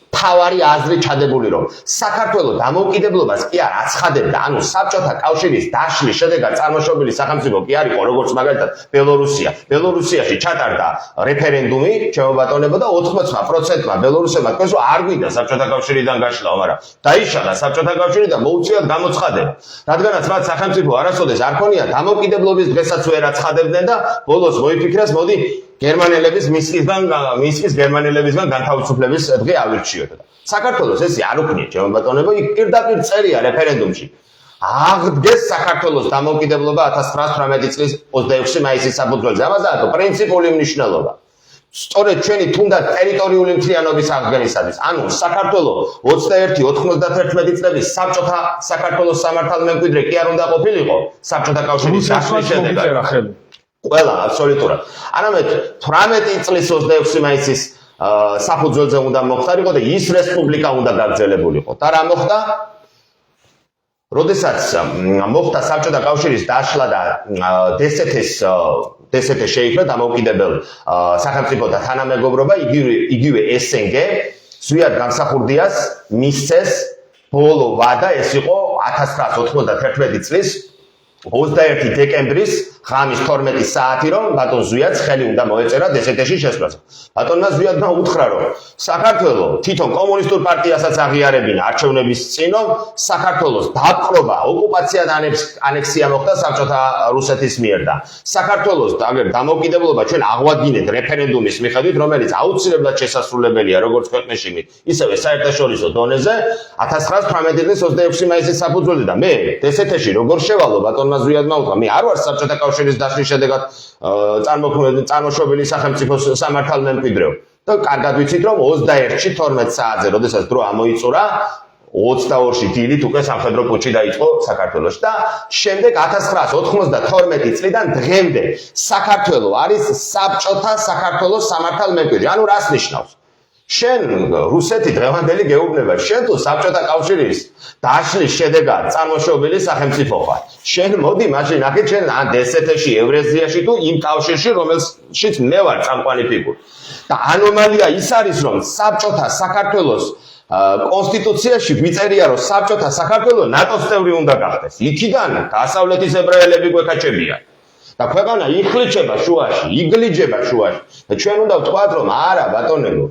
თავარი აზრი ჩადებული, რომ საქართველოს დამოუკიდებლობას კი არ აცხადებდა, ანუ საბჭოთა კავშირის დაშლის შედეგად წარმოშობილი სახელმწიფო კი არ იყო, როგორც მაგალითად ბელორუსია. ბელორუსიაში ჩატარდა რეფერენდუმი, ჩემო ბატონებო და 80%-მა ბელორუსებმა თქვენს რომ არ გვინდა საბჭოთა კავშირიდან გაშლა, მაგრამ დაიშალა საბჭოთა კავშირი და მოუწიათ გამოცხადება. რადგანაც მათ სახელმწიფო არასოდეს არ ქონია დამოუკიდებლობის დღესაც ვერ აცხადებდნენ და ბოლოს მოიფიქრეს, მოდი გერმანელების მისკის გერმანელებისგან განთავისუფლების დღე ავირჩიოთ. საქართველოს ესე არ უქნია, ჩემო ბატონებო, იქ პირდაპირ წერია რეფერენდუმში. აღდგეს საქართველოს დამოუკიდებლობა 1918 წლის 26 მაისის საფუძველზე. ამას აქვს პრინციპული მნიშვნელობა. სწორედ ჩვენი თუნდაც ტერიტორიული მთლიანობის აღდგენისათვის, ანუ საქართველოს 21-91 წლების საბჭოთა საქართველოს სამართალმემკვიდრე კი არ უნდა ყოფილიყო საბჭოთა კავშირის დაშლის შედეგად. ყველა აბსოლუტურად. არამედ 18 წლის 26 მაისის საფუძველზე უნდა მოხდარიყო და ის რესპუბლიკა უნდა გაგრძელებულიყო. და რა მოხდა? როდესაც მოხდა საბჭოთა კავშირის დაშლა და დსთ შეიქმნა დამოუკიდებელ სახელმწიფოთა თანამეგობრობა, იგივე SNG ზვიად გამსახურდიას მისცეს ბოლო ვადა, ეს იყო 1991 წლის 21 დეკემბრის ღამის 12 საათი, რომ ბატონ ზვიადს ხელი უნდა მოეწერა დსთ-ში შესვლაზე. ბატონმა ზვიადმა უთხრა, რომ საქართველოს თვითონ კომუნისტურ პარტიასაც აღიარებინა არჩევნების წინ, რომ საქართველოს დაპყრობა, ოკუპაცია და ანექსია მოხდა საბჭოთა რუსეთის მიერ და საქართველოს დამოუკიდებლობა ჩვენ აღვადგინეთ რეფერენდუმის მიხედვით, რომელიც აუცილებლად შესასრულებელია როგორც ქვეყნის ისევე საერთაშორისო დონეზე 1918 წლის 26 მაისის საფუძველზე და მე დსთ-ში როგორ შევალო ბატონმა ზვიადმა უთხრა, მე არ ვარ საბჭოთა კავშირის დაშლის შედეგად წარმოშობილი სახელმწიფოს სამართალმემკვიდრეო. და კარგად ვიცით, რომ 21-ში 12 საათზე, როდესაც დრო ამოიწურა, 22-ში დილით უკვე სამხედრო პუტჩი დაიწყო საქართველოში და შემდეგ 1992 წლიდან დღემდე საქართველოს არის საბჭოთა საქართველოს სამართალმემკვიდრე. ანუ რას ნიშნავს? შენ რუსეთი დღევანდელი გეუბნება, შენ თუ საბჭოთა კავშირის დაშლის შედეგად წარმოშობილი სახელმწიფო ხარ. შენ მოდი მაშინ აქეთ შენ ან დსთ-ში, ევრაზიაში თუ იმ კავშირში, რომელშიც მე ვარ წამყვანი ფიგურა. და ანომალია ის არის, რომ საბჭოთა საქართველოს კონსტიტუციაში გვიწერია, რომ საბჭოთა საქართველოს ნატოს წევრი უნდა გახდეს. იქიდან დასავლეთის ებრაელები გვეკაჭებიან. და ქვეყანა იხლიჩება შუაში, იგლიჯება შუაში. და ჩვენ უნდა ვთქვათ, რომ არა ბატონებო,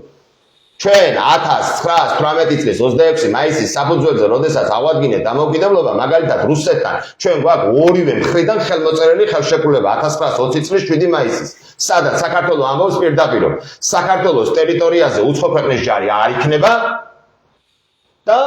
ჩვენ 1918 წლის 26 მაისის საფუძველზე, როდესაც აღვადგინეთ დამოუკიდებლობა, მაგალითად რუსეთთან, ჩვენ გვაქვს ორივე მხრიდან ხელმოწერილი ხელშეკრულება 1920 წლის 7 მაისის, სადაც საქართველოს ამბობს პირდაპირ, რომ საქართველოს ტერიტორიაზე უცხო ქვეყნის ჯარი არ იქნება და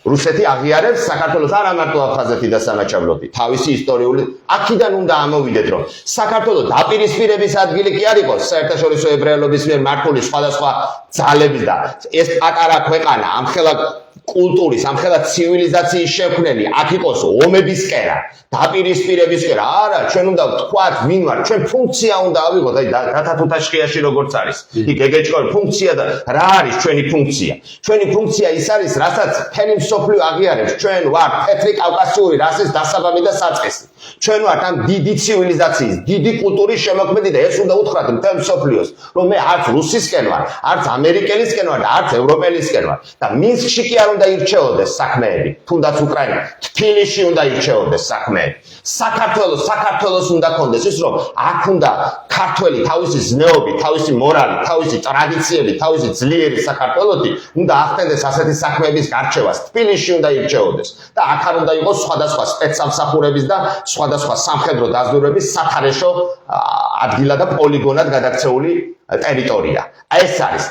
რუსეთი აღიარებს საქართველოს არა მარტო აფხაზეთი და სამაჩაბლოთი, თავისი ისტორიული აქედან უნდა ამოვიდეთ, რომ საქართველოს დაპირისპირების ადგილი კი არ იყოს საერთაშორისო ებრაელობის მიერ მართული სხვადასხვა ძალების და ეს პატარა ქვეყანა ამხელა კულტურის, ამხელა ცივილიზაციის შექმნელი, აქ იყოს ომების კერა, დაპირისპირების კერა. არა, ჩვენ უნდა ვთქვათ, ვინ ვარ, ჩვენ ფუნქცია უნდა ავიღოთ, აი დათათუთაშკიაში როგორც არის. იქ ეგეჭკორი ფუნქცია და რა არის ჩვენი ფუნქცია? ჩვენი ფუნქცია ის არის, რასაც მთელი მსოფლიო აღიარებს. ჩვენ ვართ თეთრი კავკასიური რასის დასაბამი და საწყისი. ჩვენ ვართ ამ დიდი ცივილიზაციის, დიდი კულტურის შემოქმედი და ეს უნდა უთხრათ მთელ მსოფლიოს, რომ მე არც რუსისკენ ვარ, არც ამერიკელისკენ ვარ და არც ევროპელისკენ ვარ. და მინსკში კი არ უნდა ირჩეოდეს საქმეები, თუნდაც უკრაინა, თბილისში უნდა ირჩეოდეს საქმეები. საქართველოს უნდა კონდეს ის, რომ აქ უნდა ქართველი თავისი ზნეობით, თავისი მორალით, თავისი ტრადიციებით, თავისი ძლიერი საქართველოსი უნდა ახდენდეს ასეთი საქმეების გარჩევას. თბილისში უნდა ირჩეოდეს და აქ არ უნდა იყოს სხვადასხვა სპეცსამსახურების და სხვადასხვა სამხედრო დაზვერვების სათარეშო ადგილად და პოლიგონად გადაქცეული ტერიტორია. ეს არის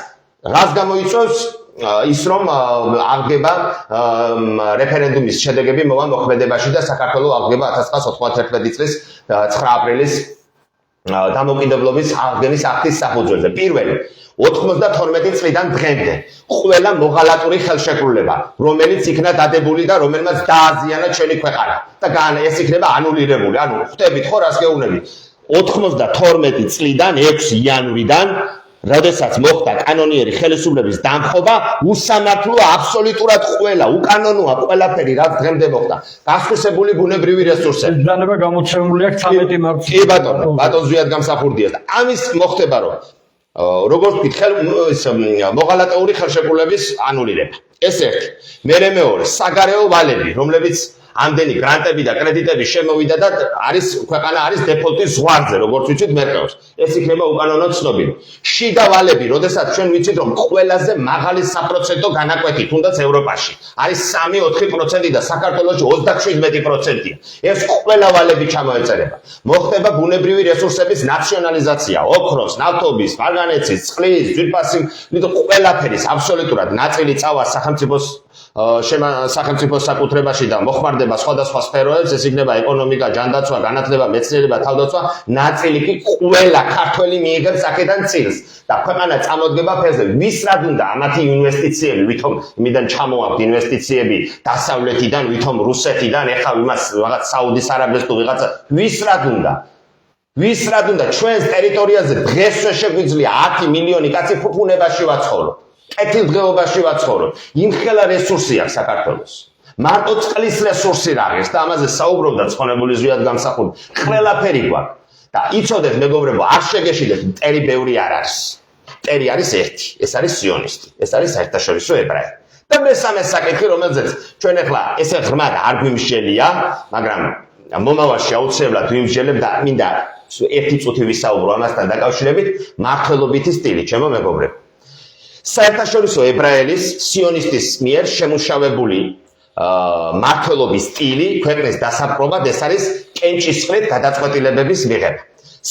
რას გამოიწვევს ის რომ აღგება რეფერენდუმის შედეგები მოვა მოქმედებაში და საქართველოს აღგება 1991 წლის 9 აპრილის დამოუკიდებლობის აღდგენის აქტის საფუძველზე. პირველი 92 წლიდან დღემდე ყველა მოღალატური ხელშეკრულება, რომელიც იქნა დადებული და რომელმაც დააზიანა ჩვენი ქვეყანა და ეს იქნება ანულირებული. ანუ ხვდებით ხო რას გეუბნები? 92 წლიდან 6 იანვრიდან როდესაც მოხდა კანონიერი ხელისუფლების დამხობა, უსამართლო აბსოლუტურად ყველა, უკანონოა ყველაფერი, რაც დღემდე მოხდა. გასხვისებული ბუნებრივი რესურსები. ბრძანება გამოცემული აქვს 13 მარტს. კი ბატონო, ბატონ ზვიად გამსახურდია და ამის მოხდება რომ როგორც ვთქვით, მოღალატეური ხელშეკრულების ანულირება. ეს ერთი. მეორე, საგარეო ვალები, რომლებიც ამდენი გრანტები და კრედიტები შემოვიდა და ქვეყანა არის დეფოლტის ზღვარზე, როგორც ვიცით, მერყეობს. ეს იქნება უკანონო ცნობილი. შიდა ვალები, როდესაც ჩვენ ვიცით, რომ ყველაზე მაღალი საპროცენტო განაკვეთი, თუნდაც ევროპაში, არის 3-4% და საქართველოში 37%-ია. ეს ყველა ვალები ჩამოეწერება. მოხდება ბუნებრივი რესურსების ნაციონალიზაცია, ოქროს, ნავთობის, მარგანეცის, წყლის, ძვირფასი, ყველაფერის აბსოლუტურად ნაწილი წავა სახელმწიფოს საკუთრებაში და მოხმარდება სხვადასხვა სფეროებს, ეს იქნება ეკონომიკა, ჯანდაცვა, განათლება, მეცნიერება, თავდაცვა, ნაწილი კი ყველა ქართველი მიიღებს აქედან წილს და ქვეყანა წამოდგება ფეხზე. ვის რად უნდა ამათი ინვესტიციები, ვითომ იმიდან ჩამოაქვთ ინვესტიციები დასავლეთიდან, ვითომ რუსეთიდან, ეხლა იმას რაღაც საუდის არაბეთს თუ ვიღაცა, ვის რად უნდა? ვის რად უნდა ჩვენს ტერიტორიაზე დღესვე შეგვიძლია 10 მილიონი კაცი ფუფუნებაში ვაცხოვროთ? კეთილდღეობაში ვაცხოვროთ. იმხელა რესურსი აქვს საქართველოს. მარტო წყლის რესურსი რა არის და ამაზე საუბრობდა ცხონებული ზვიად გამსახურდი. ყველაფერი გვაქვს. და იცოდეთ მეგობრებო, არ შეგეშიდეთ, მტერი ბევრი არ არის. მტერი არის ერთი, ეს არის სიონისტი, ეს არის საერთაშორისო ებრაელი. და მესამე საკითხი, რომელზეც ჩვენ ახლა ესე ღრმად არ გვიმსჯელია, მაგრამ მომავალში აუცილებლად ვიმსჯელებ და მინდა ერთი წუთი ვისაუბრო ამასთან დაკავშირებით, მართლობითი სტილი, ჩემო მეგობრებო. საერთაშორისო ებრაელის სიონისტის მიერ შემუშავებული მართლობის სტილი ქვეყნის დასაპყრობად ეს არის კენჭისყრით გადაწყვეტილებების მიღება.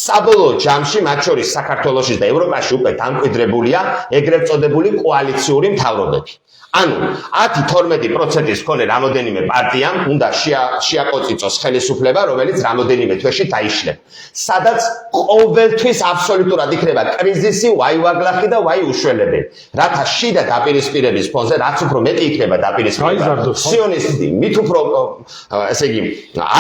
საბოლოო ჯამში მათ შორის საქართველოში და ევროპაში უკვე დამკვიდრებულია ეგრეთ წოდებული კოალიციური მთავრობები. ანუ 10-12%-ის მქონე რამოდენიმე პარტიამ უნდა შეაკოწიწოს ხელისუფლება, რომელიც რამოდენიმე თვეში დაიშლება. სადაც ყოველთვის აბსოლუტურად იქნება კრიზისი, ვაი ვაგლახი და ვაი უშველებელი. რათა შიდა დაპირისპირების ფონზე, რაც უფრო მეტი იქნება დაპირისპირება, სიონისტი მით უფრო ესე იგი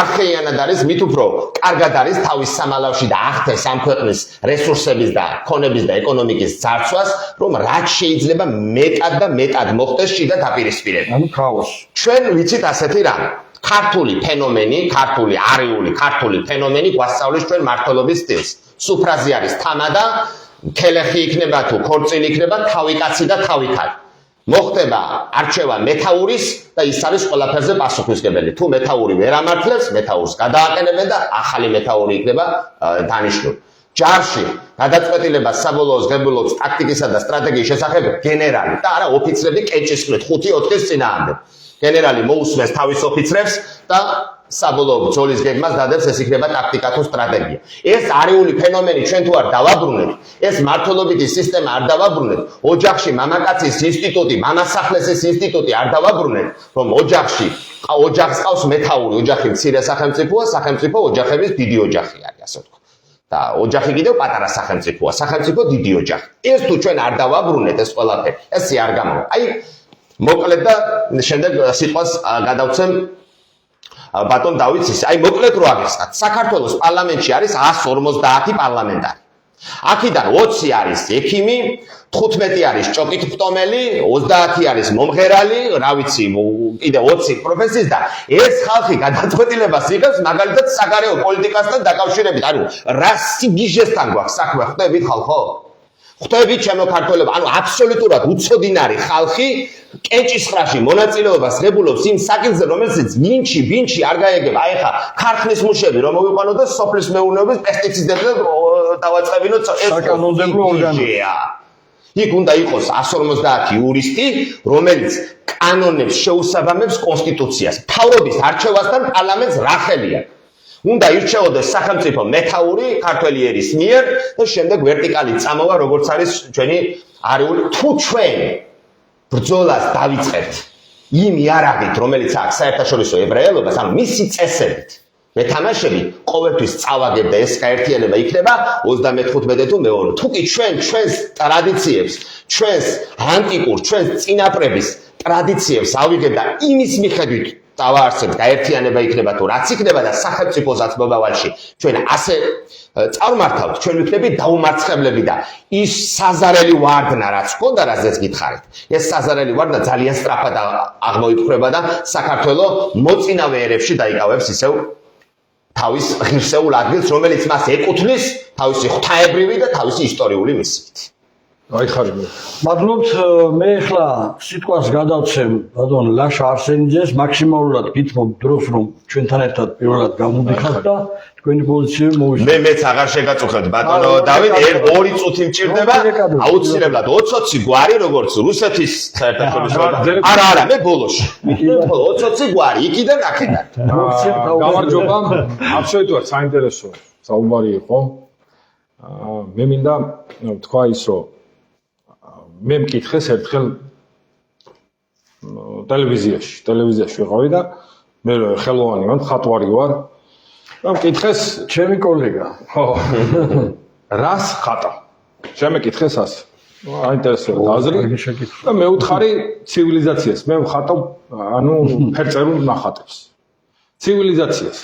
არხეიანად არის, მით უფრო კარგად არის თავის სამალავში და ახდენს ამ ქვეყნის რესურსების და ქონების და ეკონომიკის ძარცვას, რომ რაც შეიძლება მეტად და მეტად მოხდეს შიდა დაპირისპირება. ანუ ქაოსი. ჩვენ ვიცით ასეთი რამ. ქართული ფენომენი, ქართული ფენომენი გვასწავლის ჩვენ მართლობის სტილს. სუფრაზე არის თამადა, ქელეხი იქნება თუ ქორწილი იქნება, თავი კაცი და თავი ქალი. მოხდება არჩევა მეთაურის და ის არის ყველაფერზე პასუხისმგებელი. თუ მეთაური ვერ ამართლებს, მეთაურს გადააყენებენ და ახალი მეთაური იქნება დანიშნული. ჯარში გადაწყვეტილება საბოლოოს ღებულობს ტაქტიკისა და სტრატეგიის შესახებ გენერალი და არა ოფიცრები კენჭისყრით 5-4-ის წინააღმდეგ. გენერალი მოусმენს თავის ოფიცრებს და საბოლოო ბრძოლის გეგმას დადებს, ეს იქნება ტაქტიკა თუ სტრატეგია. ეს არიული ფენომენი ჩვენ თუ არ დავაბრუნებთ, ეს მართლობითი სისტემა არ დავაბრუნებთ, ოჯახში მამაკაცის ინსტიტუტი, მამასახლესის ინსტიტუტი არ დავაბრუნებთ, რომ ოჯახს ყავს მეთაური, ოჯახი მცირე სახელმწიფოა, სახელმწიფო ოჯახების დიდი ოჯახი არის, ასე ვთქვათ. და ოჯახი კიდევ პატარა სახელმწიფოა, სახელმწიფო დიდი ოჯახი. ეს თუ ჩვენ არ დავაბრუნეთ ეს ყველაფერი, ესე არ გამოვა. აი მოკლედ და შემდეგ სიტყვას გადავცემ ბატონ დავითის. აი მოკლედ რო აღესწრათ, საქართველოს პარლამენტში არის 150 პარლამენტარი. აქედან 20 არის ექიმი, 15 არის ჭოკით-ფტომელი, 30 არის მომღერალი, რა ვიცი, კიდე 20 პროფესიის და ეს ხალხი გადაწყვეტილებას იღებს მაგალითად საგარეო პოლიტიკასთან დაკავშირებით. ანუ რა სიგიჟესთან გვაქვს საქმე, ხვდებით ხალხო? ხვდებით ჩემო ქართველებო, ანუ აბსოლუტურად უცოდინარი ხალხი კენჭისყრაში მონაწილეობას ღებულობს იმ საკითხზე, რომელსაც ვინჩი არ გაეგება. აი ხა ქარხნის მუშები რომ მოვიყვანოთ და სოფლის მეურნეობის პესტიციდებზე დავაწყებინოთ საკანონმდებლო ორგანოა. იქ უნდა იყოს 150 იურისტი, რომელიც კანონებს შეუსაბამებს კონსტიტუციას. მთავრობის არჩევასთან პარლამენტს რა ხელია? უნდა ირჩეოდეს სახელმწიფო მეთაური ქართველი ერის მიერ და შემდეგ ვერტიკალი წამოვა, როგორც არის ჩვენი არიული. თუ ჩვენ ბრძოლას დავიწყებთ იმ იარაღით, რომელიც აქვს საერთაშორისო ებრაელობას, ანუ მისი წესებით, მეთამაშები ყოველთვის წავაგებდა ეს გაერთიანება იქნება 35 თუ მეორე. თუკი ჩვენს ტრადიციებს, ჩვენს ანტიკურ, ჩვენს წინაპრების ტრადიციებს ავიგებ და იმის მიხედვით დავაარსებთ გაერთიანება იქნება თუ რაც იქნება და სახელმწიფოსაც მომავალში ჩვენ ასე წარმართავთ, ჩვენ ვიქნებით დაუმარცხებლები და ის საზარელი ვარდნა რაც ჰქონდა, რაზეც გითხარით. ეს საზარელი ვარდნა ძალიან სწრაფად აღმოიფრება და საქართველოს მოწინავე ერებში დაიკავებს ისევ თავის ღირსეულ ადგილს, რომელიც მას ეკუთვნის თავისი ღვთაებრივი და თავისი ისტორიული მისივით. გაიხარებია. მადლობთ, მე ახლა სიტყვას გადავცემ ბატონ ლაშა არსენიძეს, მაქსიმალურად გითხოვთ დროს რომ ჩვენთან ერთად პირველად გამოდიხართ და თქვენი პოზიციები მოვისმინოთ. მეც აღარ შეგაწუხებთ ბატონო დავით, 2 წუთი მჭირდება, აუცილებლად 20 გვარი როგორც რუსეთის საერთაშორისო. არა, მე ბოლოში. 20 გვარი იქიდან აქედან. გამარჯობა, აბსოლუტურად საინტერესო საუბარი იყო. მე მინდა თქვა ის რომ მე მკითხეს ერთხელ ტელევიზიაში ვიყავი და მე ხელოვანი ვარ, ხატვარი ვარ. და მკითხეს ჩემი კოლეგა. ხო. რას ხატა? შემეკითხეს ასე. აინტერესებდა აზრი და მე ვუთხარი ცივილიზაციას. მე ვხატავ ფერწერულ ნახატებს. ცივილიზაციას.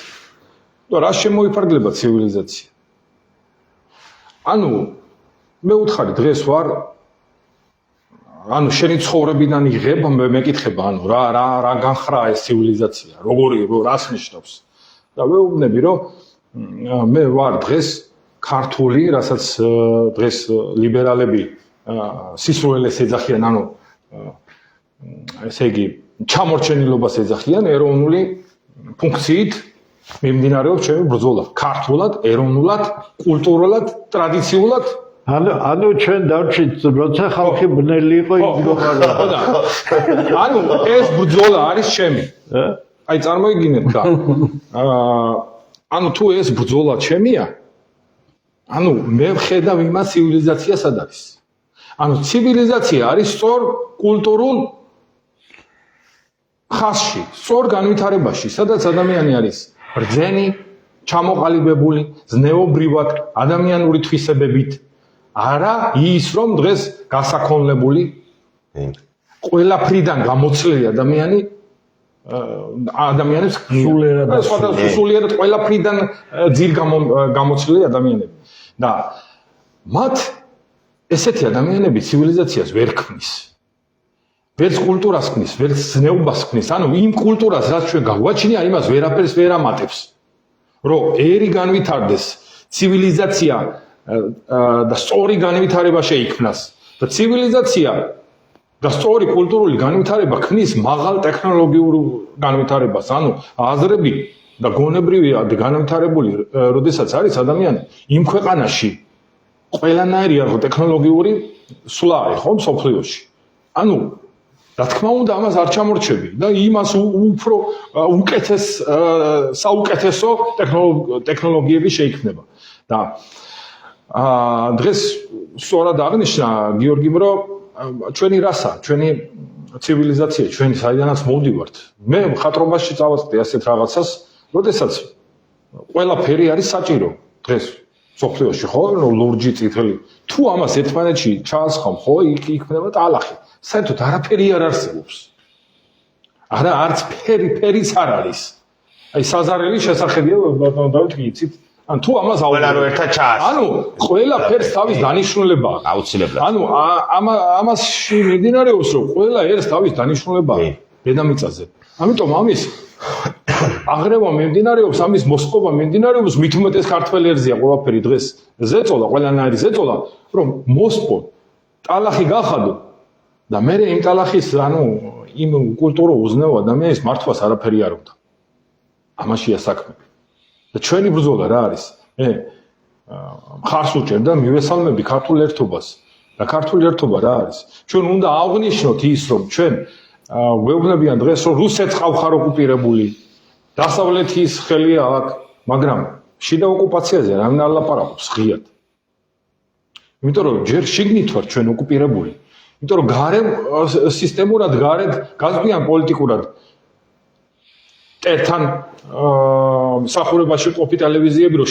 და რა შემოიფარგლება ცივილიზაცია? მე ვუთხარი დღეს ვარ შენი ცხოვრებიდან იღებ, მეკითხება, რა განხრაა ეს ცივილიზაცია, რას ნიშნავს. და ვეუბნები, რომ მე ვარ დღეს ქართული, რასაც დღეს ლიბერალები სისრულელეს ეძახიან, ესე იგი, ჩამორჩენილობას ეძახიან ეროვნული ფუნქციით მიმდინარეობს ჩემი ბრძოლა. ქართულად, ეროვნულად, კულტურულად, ტრადიციულად ჩვენ დავჭით როცა ხალხი ბნელი იყო იმგონარა. ეს ბრძოლა არის ჩემი. აი წარმოიდგინეთ და თუ ეს ბრძოლა ჩემია, მე ვხედავ იმას ცივილიზაცია სად არის. ცივილიზაცია არის სწორ კულტურულ ხაზში, სწორ განვითარებაში, სადაც ადამიანი არის ბრძენი, ჩამოყალიბებული, ზნეობრივად, ადამიანური თვისებებით. არა ის რომ დღეს გასაქონლებული ყველაფრიდან გამოცლილი ადამიანებს სულიერად ყველაფრიდან ძირ გამოცლილი ადამიანები და მათ ესეთი ადამიანები ცივილიზაციას ვერ ქმნის ვერც კულტურას ქმნის ვერც ზნეობას ქმნის იმ კულტურას რაც ჩვენ გაგვაჩინია იმას ვერაფერს ვერ ამატებს რომ ერი განვითარდეს ცივილიზაცია და სწორი განვითარება შეიქმნას და ცივილიზაცია და სწორი კულტურული განვითარება ქმნის მაღალ ტექნოლოგიურ განვითარებას, აზრები და გონებრივია განვითარებული, როდესაც არის ადამიანი იმ ქვეყანაში ყველანაირი ტექნოლოგიური სვლა ხო მსოფლიოში. რა თქმა უნდა, ამას არ ჩამორჩები და იმას უფრო უკეთეს საუკეთესო ტექნოლოგიები შეიქმნება. და დღეს სწორად აღნიშნა გიორგიმ, რომ ჩვენი რასა, ჩვენი ცივილიზაცია, ჩვენი საიდანაც მოვდივართ. მე მხატვრობაში წავაწყდი ასეთ რაღაცას, როდესაც ყველაფერი არის საჭირო დღეს მსოფლიოში, ხო? ლურჯი, წითელი. თუ ამას ერთმანეთში ჩაასხამ, ხო, იქნება ტალახი. საერთოდ არაფერი არ არსებობს. არც ფერიც არ არის. აი საზარელი შესაძლებელია, ბატონო დავით გიცით. თუ ამას ყველა რო ერთად ჩაასხამ. ყველაფერს თავის დანიშნულება აქვს. აუცილებლად. ამასში მიმდინარეობს, რომ ყველა ერთს თავის დანიშნულება აქვს დედამიწაზე. ამიტომ ამის აღრევა მიმდინარეობს, ამის მოსყობა მიმდინარეობს, მით უმეტეს ქართველ ერზეა ყველაფერი დღეს ზეწოლა, ყველანაირი ზეწოლა, რომ მოსპო ტალახი გახადო და მე იმ ტალახის, იმ კულტურულ უზნეო ადამიანის მართვას არაფერი არ უნდა. ამაშია საქმე. და ჩვენი ბრძოლა რა არის? მე მხარს უჭერ და მივესალმები ქართულ ერთობას. და ქართული ერთობა რა არის? ჩვენ უნდა აღვნიშნოთ ის, რომ ჩვენ ვეუბნებიან დღეს, რომ რუსეთს ყავხარ ოკუპირებული, დასავლეთის ხელია აქ, მაგრამ შიდა ოკუპაციაზე რამე არ ლაპარაკობს ღიად. იმიტომ რომ ჯერ შიგნით ვარ ჩვენ ოკუპირებული. იმიტომ რომ გარემ სისტემურად გარეთ გაზღვიან პოლიტიკურად მტერთან მსახურებაში ყოფი ტელევიზიები რომ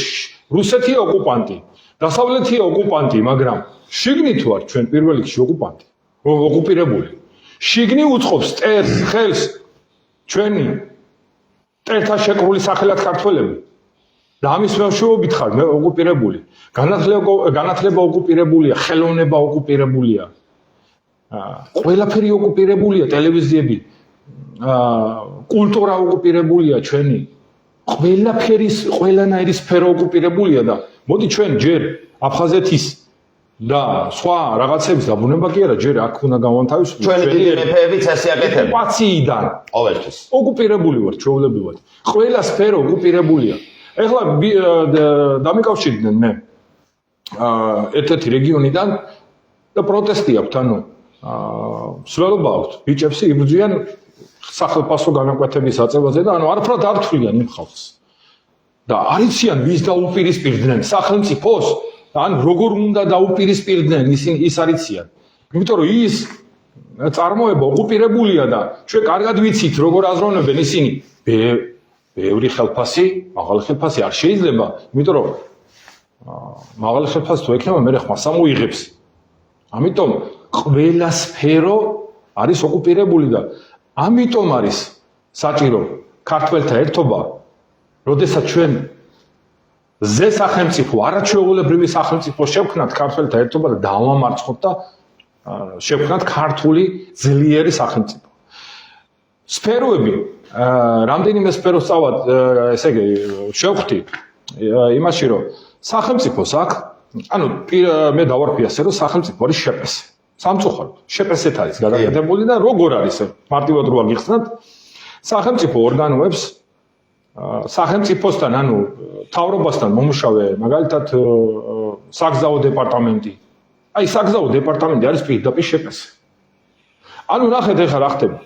რუსეთია ოკუპანტი, დასავლეთია ოკუპანტი, მაგრამ შიგნით ვარ ჩვენ პირველ რიგში ოკუპანტი, ოკუპირებული. შიგნი უწყობს მტერს, ხელს ჩვენი მტერთან შეკრული სახელად ქართველები. და ამის მეშვეობით ხარ მე ოკუპირებული. განათლება ოკუპირებულია, ხელოვნება ოკუპირებულია. ყველაფერი ოკუპირებულია, ტელევიზიები, კულტურა ოკუპირებულია ჩვენი. ყველანაირი სფერო ოკუპირებულია და მოდი ჩვენ ჯერ აფხაზეთის და სხვა რაღაცების დაბუნება კი არა, ჯერ აქ უნდა გავანთავისუფლოთ. ჩვენი დიდი მეფეებიც ასე აკეთებენ. ოკუპაციიდან ყოველთვის. ოკუპირებული ვართ ჩვეულებრივად. ყველა სფერო ოკუპირებულია. ეხლა დამიკავშირდნენ მე ერთ-ერთი რეგიონიდან და პროტესტი აქვს, ანუ მსვლელობა აქვს, ბიჭებს იბრძვიან სახელმწიფო განაკვეთების აწევაზე და ანუ არაფრად არ თვლიან იმ ხალხს. და არიციან ვის დაუპირისპირდნენ სახელმწიფოს, ან როგორ უნდა დაუპირისპირდნენ ის არიციან. იმიტომ რომ ის წარმოება ოკუპირებულია და ჩვენ კარგად ვიცით როგორ აზროვნებენ ისინი. ბევრი ხელფასი, მაღალი ხელფასი არ შეიძლება, იმიტომ რომ მაღალი ხელფასი თუ ექნება, მე ხმას ამოიღებს. ამიტომ ყველა სფერო არის ოკუპირებული და ამიტომ არის საჭირო ქართველთა ერთობა, როდესაც ჩვენ ზე სახელმწიფო, არაჩვეულებრივი სახელმწიფო შევქმნათ ქართველთა ერთობა და დავამარცხოთ და შევქმნათ ქართული ძლიერი სახელმწიფო. სფეროები რამდენიმე სფეროს წავად, ესე იგი, შევხვდი იმაში, რომ სახელმწიფოს აქ, ანუ მე დავარქვი ასე, რომ სახელმწიფო არის შეპეს. სამწუხაროდ, შეპესეთ არის გადაკეთებული და როგორ არის მარტივად რო აღიხსნათ, სახელმწიფო ორგანოებს სახელმწიფოსთან, ანუ მთავრობასთან მომუშავე, მაგალითად, საგზაო დეპარტამენტი. აი, საგზაო დეპარტამენტი არის პირდაპირ შეპესე. ანუ ნახეთ ეხლა რა ხდება.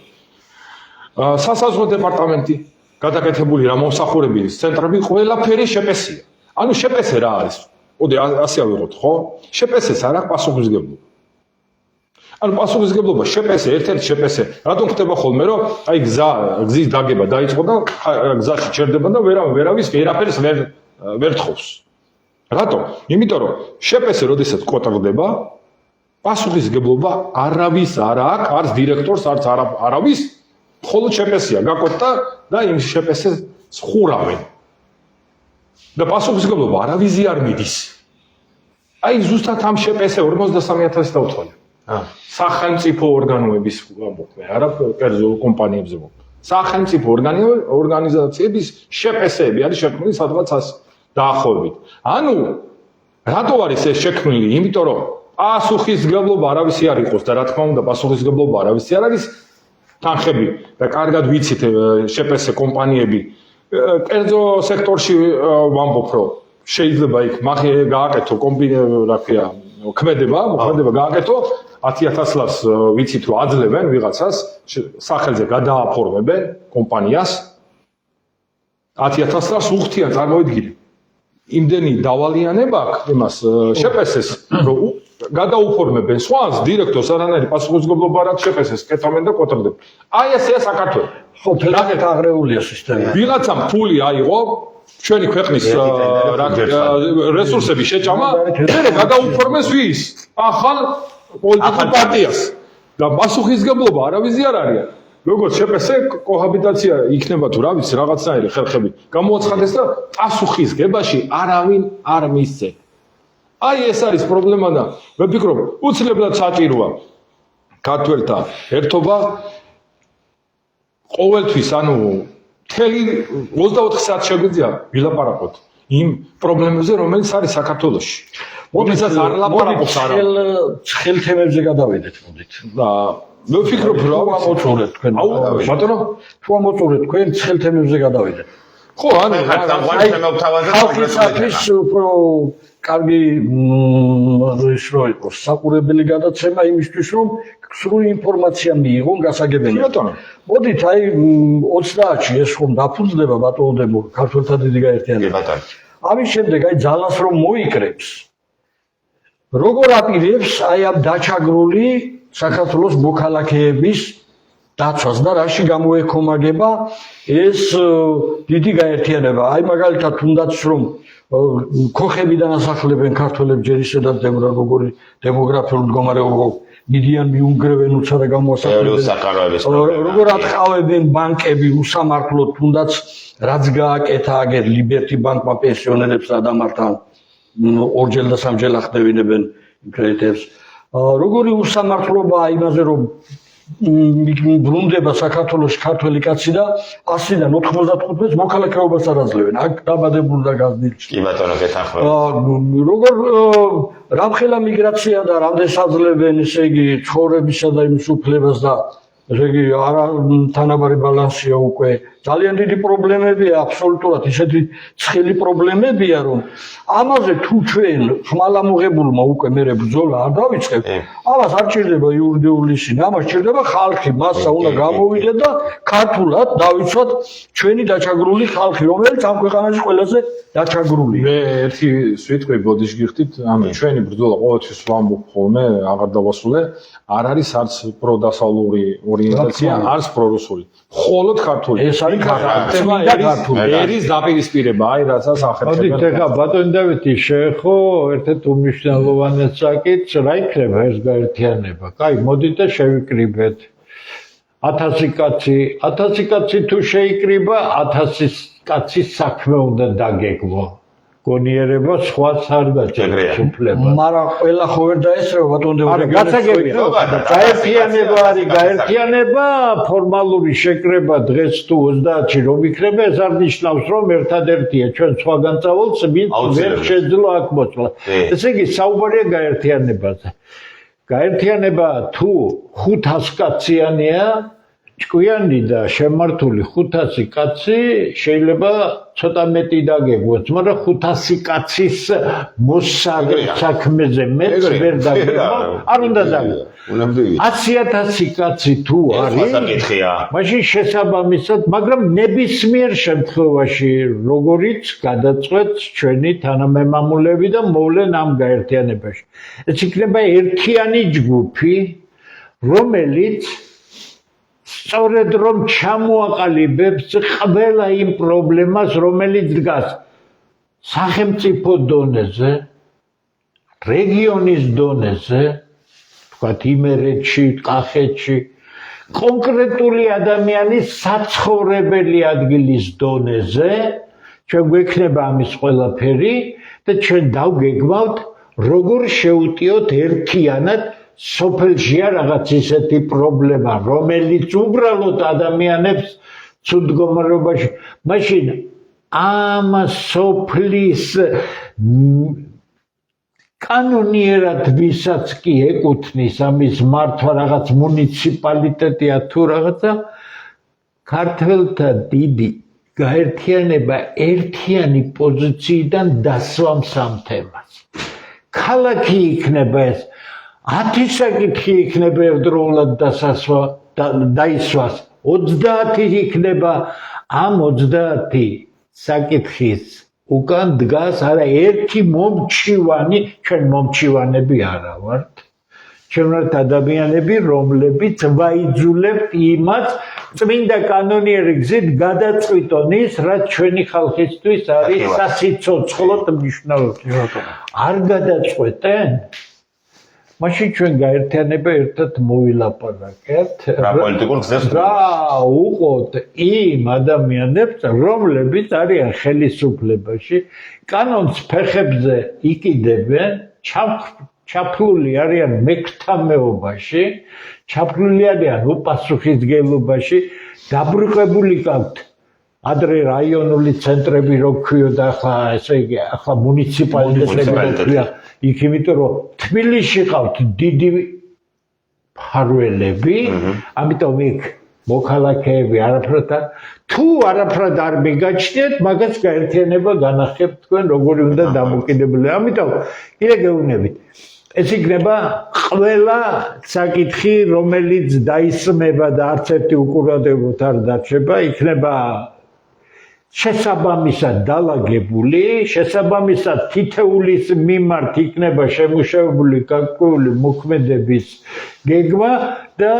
სასაზღვრო დეპარტამენტი გადაკეთებული რა მომსახურების ცენტრები ყველაფერი შეპესია. ანუ შეპესე რა არის? ოდე ასე ავიღოთ, ხო? შეპესეს არ აქვს პასუხისმგებლობა. ანუ პასუხისმგებლობა შეპესე, ერთ-ერთი შეპესე. რატომ ხდება ხოლმე, რომ აი გზის დაგება დაიწყო და გზაში ჩერდება და ვერავის ვერაფერს ვერ თხოვს. რატომ? იმიტომ რომ შეპესე როდესაც კოტრდება, პასუხისმგებლობა არავის არ აქვს, არც დირექტორს, არც არავის, მხოლოდ შეპესია გაკოტრდა და იმ შეპესეს ხურავენ. და პასუხისმგებლობა არავის არ მიდის. აი ზუსტად ამ შეპესე 53,000 დავთვალე. სახელმწიფო ორგანოების მოქმე, არა კერძო კომპანიებზე მოქმე. სახელმწიფო ორგანიზაციების შეპესეები არის შექმნილი სადღაც დაახლოებით. ანუ რატო არის ეს შექმნილი? იმიტომ რომ პასუხისმგებლობა არავისი არ იყოს და რა თქმა უნდა პასუხისმგებლობა არავისი არ არის თანხები და კარგად ვიცით შეპესე კომპანიები კერძო სექტორში ვამბობ რომ შეიძლება იქ გააკეთო ქმედება გააკეთო 10,000 ლარს ვიცით რომ აძლევენ ვიღაცას სახელზე გადააფორმებენ კომპანიას 10,000 ლარს უხდიან წარმოვიდგინე იმდენი დავალიანება აქვს იმას შეპესეს რომ გადაუფორმებენ სხვას დირექტორს არანაირი პასუხისმგებლობა არ აქვს შეპესეს კეთავენ და კოტრდებენ აი ესეა საქართველო ხო ფლაგეთ აღრეულია სისტემა ვიღაცამ ფული აიღო ჩვენი ქვეყნის რესურსები შეჭამა მე გადაუფორმეს ვის ახალ პოლიტიკურ პარტიას და პასუხისმგებლობა არავისი არ არის როგორც შეპესე კოჰაბიტაცია იქნება თუ რა ვიცი რაღაცნაირი ხერხები გამოაცხადეს და პასუხისმგებაში არავინ არ მისცე აი ეს არის პრობლემა და მე ვფიქრობ უცლებრად საჭიროა ქართველთა ერთობა ყოველთვის ანუ მთელი 24 საათი შეგვიძლია ვილაპარაკოთ იმ პრობლემებზე რომელიც არის საქართველოში რომელსაც არ ლაპარაკობს არა ცხელ თემებზე გადავიდეთ მოდით და მე ვფიქრობ რომ ამოწურეთ თქვენ ბატონო თუ ამოწურეთ თქვენ ცხელ თემებზე გადავიდეთ ხო ანუ ხალხისათვის უფრო კარგი ის რო იყოს საყურებელი გადაცემა იმისთვის რომ სრული ინფორმაცია მიიღონ გასაგებია ბატონო მოდით აი 30-ში ეს ხომ დაფუძნდება ბატონო ქართველთა დიდი გაერთიანება ამის შემდეგ აი ძალას რომ მოიკრებს როგორ აპირებს აი ამ დაჩაგრული საქართველოს მოქალაქეების დაცვას და რაში გამოექომაგება ეს დიდი გაერთიანება. აი მაგალითად თუნდაც რომ ქოხებიდან ასახლებენ ქართველებს ჯერ ისედაც როგორი დემოგრაფიული მდგომარეობა მიდიან მიუნგრევენ უცადა გამოასახლებენ როგორ ატყავებენ ბანკები უსამართლოდ თუნდაც რაც გააკეთა აგერ ლიბერტი ბანკმა პენსიონერებს გადამართან ორჯერ და სამჯერ ახდევინებენ კრედიტებს როგორი უსამართლობაა იმაზე რომ ბრუნდება საქართველოს ქართველი კაცი და 100-დან 95-ს მოქალაქეობას არ აძლევენ. აქ დაბადებული და გაზრდილში. კი ბატონო, გეთანხმები. როგორ რამხელა მიგრაცია და რამდენს აძლევენ, ესე იგი, ცხოვრებისა და იმის უფლებას და ესე იგი, არა თანაბარი ბალანსია უკვე. ძალიან დიდი პრობლემებია, აბსოლუტურად ისეთი ცხელი პრობლემებია, რომ ამაზე თუ ჩვენ ხმალამოღებულმა უკვე მერე ბრძოლა არ დავიწყებთ, ამას არ ჭირდება იურიდიული ისინი, ამას ჭირდება ხალხი, მასა უნდა გამოვიდეთ და ქართულად დავიცვათ ჩვენი დაჩაგრული ხალხი, რომელიც ამ ქვეყანაში ყველაზე დაჩაგრულია. მე ერთი სიტყვი ბოდიშგიხდით, ანუ ჩვენი ბრძოლა ყოველთვის ვამბობ ხოლმე, აღარ დავასრულე, არ არის არც პროდასავლური ორიენტაცია, არც პრორუსული. მხოლოდ ქართული. ეს არის ერის დაპირისპირება, აი რასაც ახერხებენ. მოდით ეხლა ბატონი დავითი შეეხო ერთ-ერთ უმნიშვნელოვანეს საკითხს, რა იქნება ეს გაერთიანება. კაი, მოდით და შევიკრიბეთ. 1000 კაცი თუ შეიკრიბა, 1000 კაცის საქმე უნდა დაგეგმო. გონიერება სხვას არ გაჭირს უფლება. მაგრამ ყველა ხო ვერ დაესწრება ბატონო არა, გასაგებია. გაერთიანება არის გაერთიანება, ფორმალური შეკრება დღეს თუ 30-ში რომ იქნება, ეს არ ნიშნავს რომ ერთადერთია ჩვენ სხვაგან წავალთ, ვინც ვერ შეძლო აქ მოწვლა. ესე იგი, საუბარია გაერთიანებაზე. გაერთიანება თუ 500 კაციანია, ჭკვიანი და შემართული 500 კაცი შეიძლება ცოტა მეტი დაგეგმოთ, მაგრამ 500 კაცის მოსაქმეზე მეც ვერ დაგეგმო, არ უნდა დაგეგმო. 100,000 კაცი თუ არის, მაშინ შესაბამისად, მაგრამ ნებისმიერ შემთხვევაში, როგორიც გადაწყვეტ ჩვენი თანამემამულეები და მოვლენ ამ გაერთიანებაში. ეს იქნება ერთიანი ჯგუფი, რომელიც სწორედ რომ ჩამოაყალიბებს ყველა იმ პრობლემას, რომელიც დგას სახელმწიფო დონეზე, რეგიონის დონეზე, თქვათ იმერეთში, კახეთში, კონკრეტული ადამიანის საცხოვრებელი ადგილის დონეზე, ჩვენ გვექნება ამის ყველაფერი და ჩვენ დავგეგმავთ, როგორ შევუტიოთ ერთიანად სოფელშია რაღაც ისეთი პრობლემა, რომელიც უბრალოდ ადამიანებს ცუდ მდგომარეობაში. მაშინ ამ სოფლის კანონიერად ვისაც კი ეკუთვნის ამის მართვა რაღაც მუნიციპალიტეტია თუ რაღაცა, ქართველთა დიდი გაერთიანება ერთიანი პოზიციიდან დასვამს ამ თემას. ქალაქი იქნება ეს 10 საკითხი იქნება ერთდროულად დაისვას, 30 იქნება, ამ 30 საკითხის უკან დგას არა ერთი მომჩივანი, ჩვენ მომჩივანები არა ვართ. ჩვენ ვართ ადამიანები, რომლებიც ვაიძულებთ იმას, წმინდა კანონიერი გზით გადაწყვიტონ ის, რაც ჩვენი ხალხისთვის არის სასიცოცხლოდ მნიშვნელოვანი. არ გადაწყვეტენ? მაშინ ჩვენ გაერთიანება ერთად მოვილაპარაკეთ. რა პოლიტიკურ გზებს რა უყოთ იმ ადამიანებს, რომლებიც არიან ხელისუფლებაში, კანონს ფეხებზე იკიდებენ, ჩაფლული არიან მექრთამეობაში, ჩაფლული არიან უპასუხისმგებლობაში, დაბრუნებული გაქვთ ადრე რაიონული ცენტრები რო ქვიოდა, ახლა ესე იგი, ახლა მუნიციპალიტეტები იქ, იმიტომ რომ თბილისში ყავთ დიდი მფარველები, ამიტომ იქ მოქალაქეები არაფრად თუ არაფრად არ მიგაჩნიათ, მაგას გაერთიანება განახებთ თქვენ როგორი უნდა დამოკიდებული. ამიტომ კიდე გეუბნებით, ეს იქნება ყველა საკითხი, რომელიც დაისმება და არც ერთი უყურადღებოდ არ დარჩება, იქნება შესაბამისად დალაგებული, შესაბამისად თითეულის მიმართ იქნება შემუშავებული გარკვეული მოქმედების გეგმა და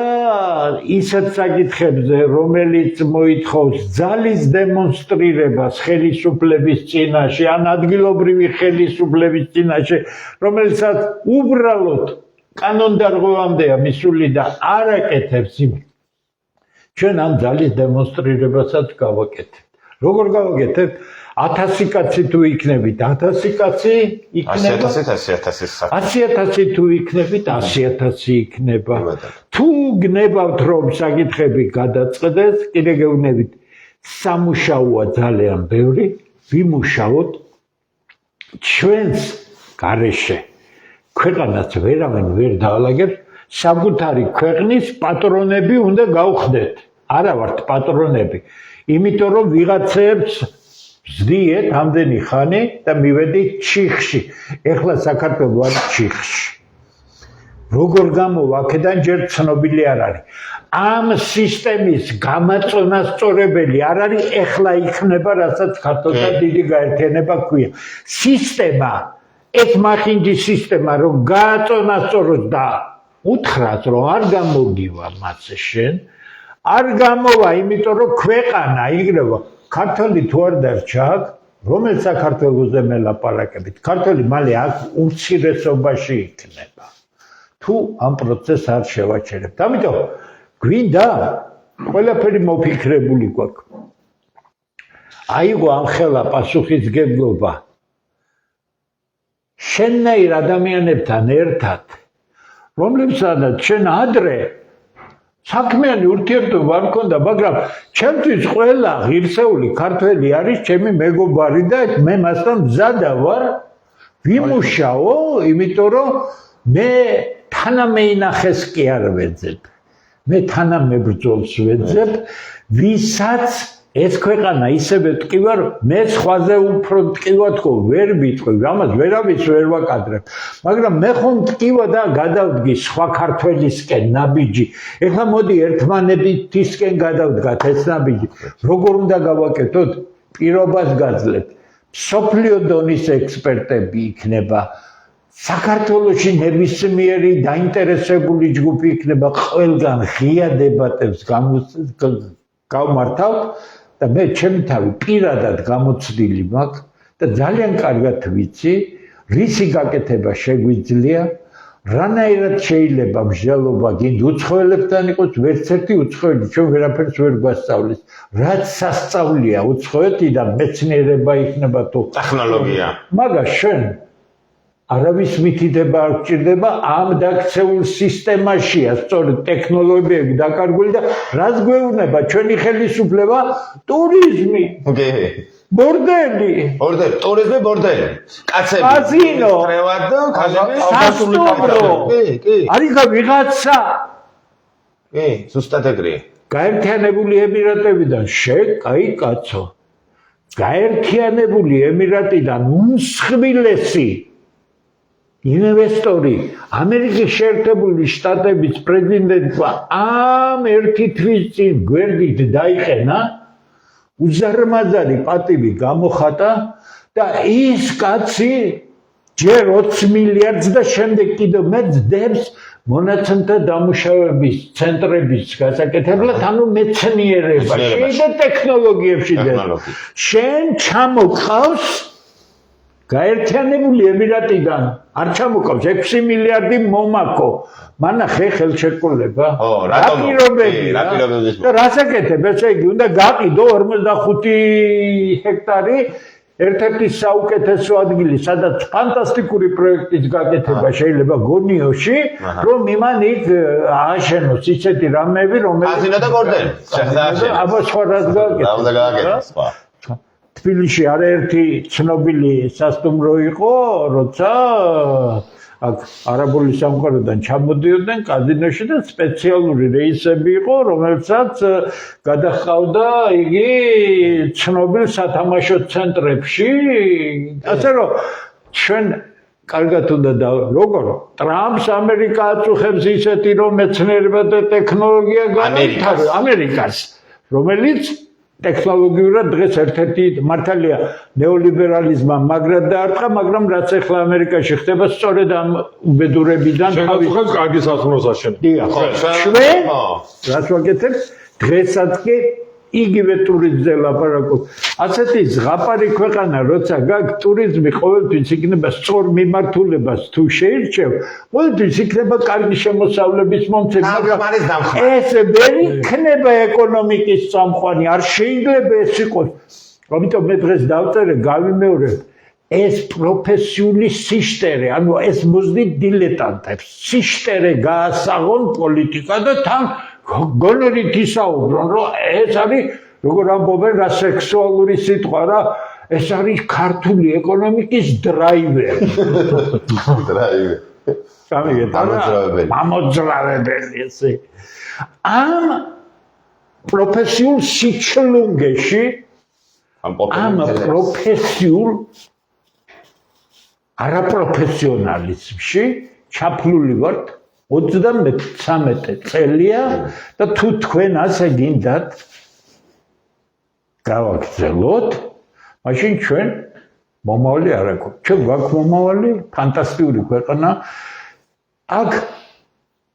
ისეთ საკითხებზე, რომელიც მოითხოვს ძალის დემონსტრირებას ხელისუფლების წინაშე, ან ადგილობრივი ხელისუფლების წინაშე, რომელსაც უბრალოდ კანონდარღვევამდეა მისული და არ აკეთებს იმ. ჩვენ ამ ძალის დემონსტრირებასაც გავაკეთებთ. როგორ გავაკეთებთ? 1000 კაცი თუ იქნებით, 1000 კაცი იქნება. 100,000 თუ იქნებით, 100,000 იქნება. თუ გნებავთ რომ საკითხები გადაწყდეს, კიდე გეუბნებით, სამუშაოა ძალიან ბევრი, ვიმუშაოთ ჩვენს გარეშე. ქვეყანას ვერავინ ვერ დაალაგებს, საკუთარი ქვეყნის პატრონები უნდა გავხდეთ. არა ვართ პატრონები, იმიტომ რომ ვიღაცებს ვზდიეთ ამდენი ხანი და მივედით ჩიხში. ეხლა საქართველო არის ჩიხში. როგორ გამოვა აქედან ჯერ ცნობილი არ არის. ამ სისტემის გამაწონასწორებელი არ არის ეხლა იქნება, რასაც ქართულთა დიდი გაერთიანება ქვია. სისტემა, ეს მახინჯი სისტემა რომ გააწონასწოროს და უთხრას რომ არ გამოგივა მასე შენ, არ გამოვა, იმიტომ რომ ქვეყანა იგრევა. ქართველი თუ არ დარჩა აქ, რომელ საქართველოზე მელაპარაკებით, ქართველი მალე აქ უმცირესობაში იქნება. თუ ამ პროცესს არ შევაჩერებთ. ამიტომ გვინდა ყველაფერი მოფიქრებული გვაქვს. აიღო ამ ხელა პასუხისგებლობა შენნაირ ადამიანებთან ერთად, რომლებსაც შენ ადრე საქმიანი ურთიერთობა არ მქონდა, მაგრამ ჩემთვის ყველა ღირსეული ქართველი არის ჩემი მეგობარი და მე მასთან მზადა ვარ ვიმუშაო, იმიტომ რომ მე თანამეინახეს კი არ ვეძებ. მე თანამებრძოლს ვეძებ, ვისაც ეს ქვეყანა ისევე ტკივარ, მე სხვაზე უფრო ტკივად ხო ვერ ვიტყვი, ამას ვერავის ვერ ვაკადრებ. მაგრამ მე ხომ ტკივა და გადავდგი სხვა ქართველისკენ ნაბიჯი. ეხლა მოდი ერთმანეთისკენ გადავდგათ ეს ნაბიჯი. როგორ უნდა გავაკეთოთ? პირობას გაძლევთ. მსოფლიო დონის ექსპერტები იქნება. საქართველოში ნებისმიერი დაინტერესებული ჯგუფი იქნება, ყველგან ღია დებატებს გავმართავთ და მე ჩემი თავი პირადად გამოცდილი მაქვს და ძალიან კარგად ვიცი, რისი გაკეთება შეგვიძლია, რანაირად შეიძლება მსჯელობა გინდ უცხოელებთან იყოს, ვერც ერთი უცხოელი ჩვენ ვერაფერს ვერ გვასწავლის. რაც სასწავლია უცხოეთიდან მეცნიერება იქნება თუ ტექნოლოგია. მაგას შენ არავის მითითება არ გჭირდება, ამ დაქცეულ სისტემაშია სწორედ ტექნოლოგიები დაკარგული და რაც გვეუბნება ჩვენი ხელისუფლება? ტურიზმი, ბორდელი, ტურიზმი, ბორდელი, კაცები, კაზინო, სასტუმრო, არიქა ვიღაცა. კი, ზუსტად ეგრეა. გაერთიანებული ემირატებიდან კაი კაცო, გაერთიანებული ემირატიდან უმსხვილესი ინვესტორი ამერიკის შეერთებული შტატების პრეზიდენტმა ამ ერთი თვის წინ გვერდით დაიყენა, უზარმაზარი პატივი გამოხატა და ის კაცი ჯერ 20 მილიარდს და შემდეგ კიდევ მეტ დებს მონაცემთა დამუშავების ცენტრების გასაკეთებლად, ანუ მეცნიერებაში და ტექნოლოგიებში. შენ ჩამოყავს გაერთიანებული ემირატიდან არ ჩამოყავს 6 მილიარდი მომაკო. მანახე ხელშეკრულება. რა პირობები? და რას აკეთებ? ესე იგი უნდა გაყიდო 45 ჰექტარი ერთ-ერთი საუკეთესო ადგილი, სადაც ფანტასტიკური პროექტის გაკეთება შეიძლება გონიოში, რომ იმან იქ ააშენოს ისეთი რამეები, რომელიც კაზინო და ბორდელი. აბა სხვა რას გააკეთეს სხვა. თბილისში არაერთი ცნობილი სასტუმრო იყო, როცა აქ არაბული სამყაროდან ჩამოდიოდნენ კაზინოში და სპეციალური რეისები იყო, რომელსაც გადაჰყავდა იგი ცნობილ სათამაშო ცენტრებში. ასე რომ ჩვენ კარგად უნდა და როგორ ტრამპს ამერიკა აწუხებს ისეთი რომ მეცნიერება და ტექნოლოგია განვითარებს ამერიკას, რომელიც ტექნოლოგიურად დღეს ერთ-ერთი მართალია ნეოლიბერალიზმმა მაგრად დაარტყა, მაგრამ რაც ახლა ამერიკაში ხდება, სწორედ ამ უბედურებიდან შეგაწუხებს კარგი სასწავლოს აშენება. დიახ. ჩვენ რაც ვაკეთებთ, დღესაც კი იგივე ტურიზმზე ლაპარაკობ. ასეთი ზღაპარი ქვეყანა, როცა გაქვს ტურიზმი, ყოველთვის იქნება სწორ მიმართულებას თუ შეირჩევ, ყოველთვის იქნება კარგი შემოსავლების მომცემი, მაგრამ ეს ვერ იქნება ეკონომიკის წამყვანი, არ შეიძლება ეს იყოს. ამიტომ მე დღეს დავწერე, გავიმეორებ, ეს პროფესიული სიშტერე, ანუ ეს მოზდით დილეტანტებს, სიშტერე გაასაღონ პოლიტიკა და თან გონორით ისაუბრონ, რომ ეს არის, როგორ ამბობენ, რა სექსუალური სიტყვა რა, ეს არის ქართული ეკონომიკის დრაივერი. დრაივერი. ამოძრავებელი ესე. ამ პროფესიულ სიჩლუნგეში, ამ პროფესიულ არაპროფესიონალიზმში ჩაფლული ვართ 33 წელია და თუ თქვენ ასე გინდათ გავაგრძელოთ, მაშინ ჩვენ მომავალი არ აქვს. ჩვენ გვაქვს მომავალი, ფანტასტიკური ქვეყანა. აქ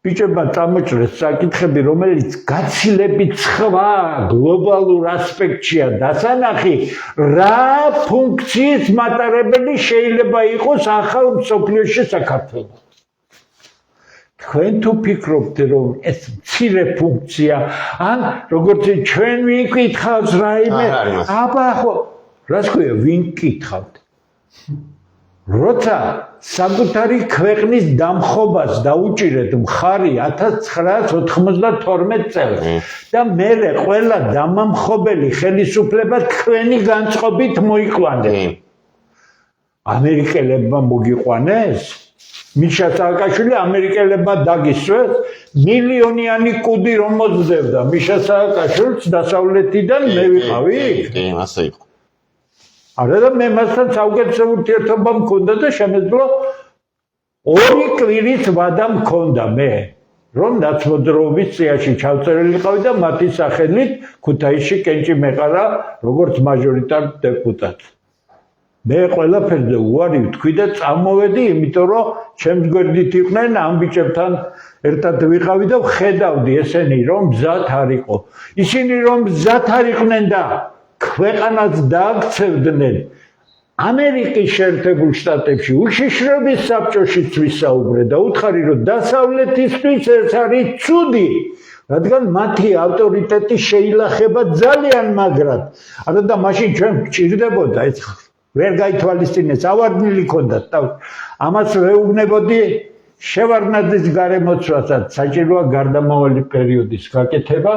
ბიჭებმა წამოჭრეს საკითხები, რომელიც გაცილებით სხვა გლობალურ ასპექტშია დასანახი, რა ფუნქციის მატარებელი შეიძლება იყოს ახალ მსოფლიოში საქართველოს. თქვენ თუ ფიქრობთ, რომ ეს მცირე ფუნქცია, ან როგორც ჩვენ ვიკითხავს რაიმე, აბა ხო, რას ქვია, ვინ კითხავთ? როცა საკუთარი ქვეყნის დამხობას დაუჭირეთ მხარი 1992 წელს და მერე ყველა დამამხობელი ხელისუფლება თქვენი განწყობით მოიყვანეს. ამერიკელებმა მოგიყვანეს? მიშა სააკაშვილი ამერიკელებმა დაგისვეს, მილიონიანი კუდი რომ მოძებდა მიშა სააკაშვილს დასავლეთიდან მე ვიყავი? კი, ასე იყო. არა და მე მასთან საუკეთესო ურთიერთობა მქონდა და შემეძლო 2 კვირის ვადა მქონდა მე, რომ ნაცმოძრაობის წიაში ჩავწერილიყავი და მათი სახელით ქუთაისში კენჭი მეყარა როგორც მაჟორიტარ დეპუტატი. მე ყველაფერზე უარი ვთქვი და წამოვედი, იმიტომ რომ ჩემს გვერდით იყვნენ ამ ბიჭებთან ერთად ვიყავი და ვხედავდი ესენი რომ მზად არ იყო. ისინი რომ მზად არ იყვნენ და ქვეყანას დააქცევდნენ ამერიკის შეერთებულ შტატებში უშიშროების საბჭოშიც ვისაუბრე და უთხარი რომ დასავლეთისთვის ეს არის ცუდი, რადგან მათი ავტორიტეტი შეილახება ძალიან მაგრად. არა და მაშინ ჩვენ გჭირდებოდა ეს ვერ გაითვალისწინეს, ავარდნილი ქონდათ თავს. ამას ვეუბნებოდი შევარდნაძის გარემოცვასაც, საჭიროა გარდამავალი პერიოდის გაკეთება,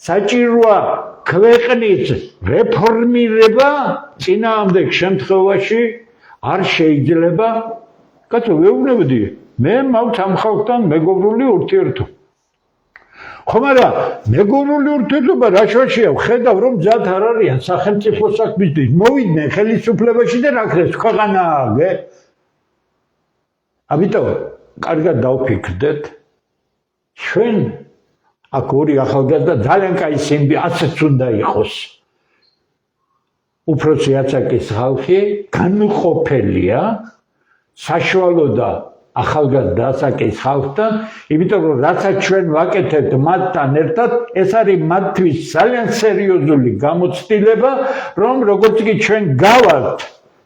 საჭიროა ქვეყნის რეფორმირება, წინააღმდეგ შემთხვევაში არ შეიძლება. კაცო, ვეუბნებოდი, მე მაქვს ამ ხალხთან მეგობრული ურთიერთობა. ხო, მაგრამ მეგობრული ურთიერთობა რა შოშია, ხედავ რომ მზად არ არიან სახელმწიფო საქმისთვის, მოვიდნენ ხელისუფლებაში და რა ქრეს ქვეყანა აგე. ამიტომ კარგად დავფიქრდეთ, ჩვენ აქ ორი ახალგაზრდა ძალიან კაი სიმბი, ასეც უნდა იყოს. უფროსი აცაკის ხალხი განუყოფელია, საშუალო და ახალგაზრდა აცაკის ხალხთან, იმიტომ რომ რასაც ჩვენ ვაკეთებთ მათთან ერთად, ეს არის მათთვის ძალიან სერიოზული გამოცდილება, რომ როგორც კი ჩვენ გავალთ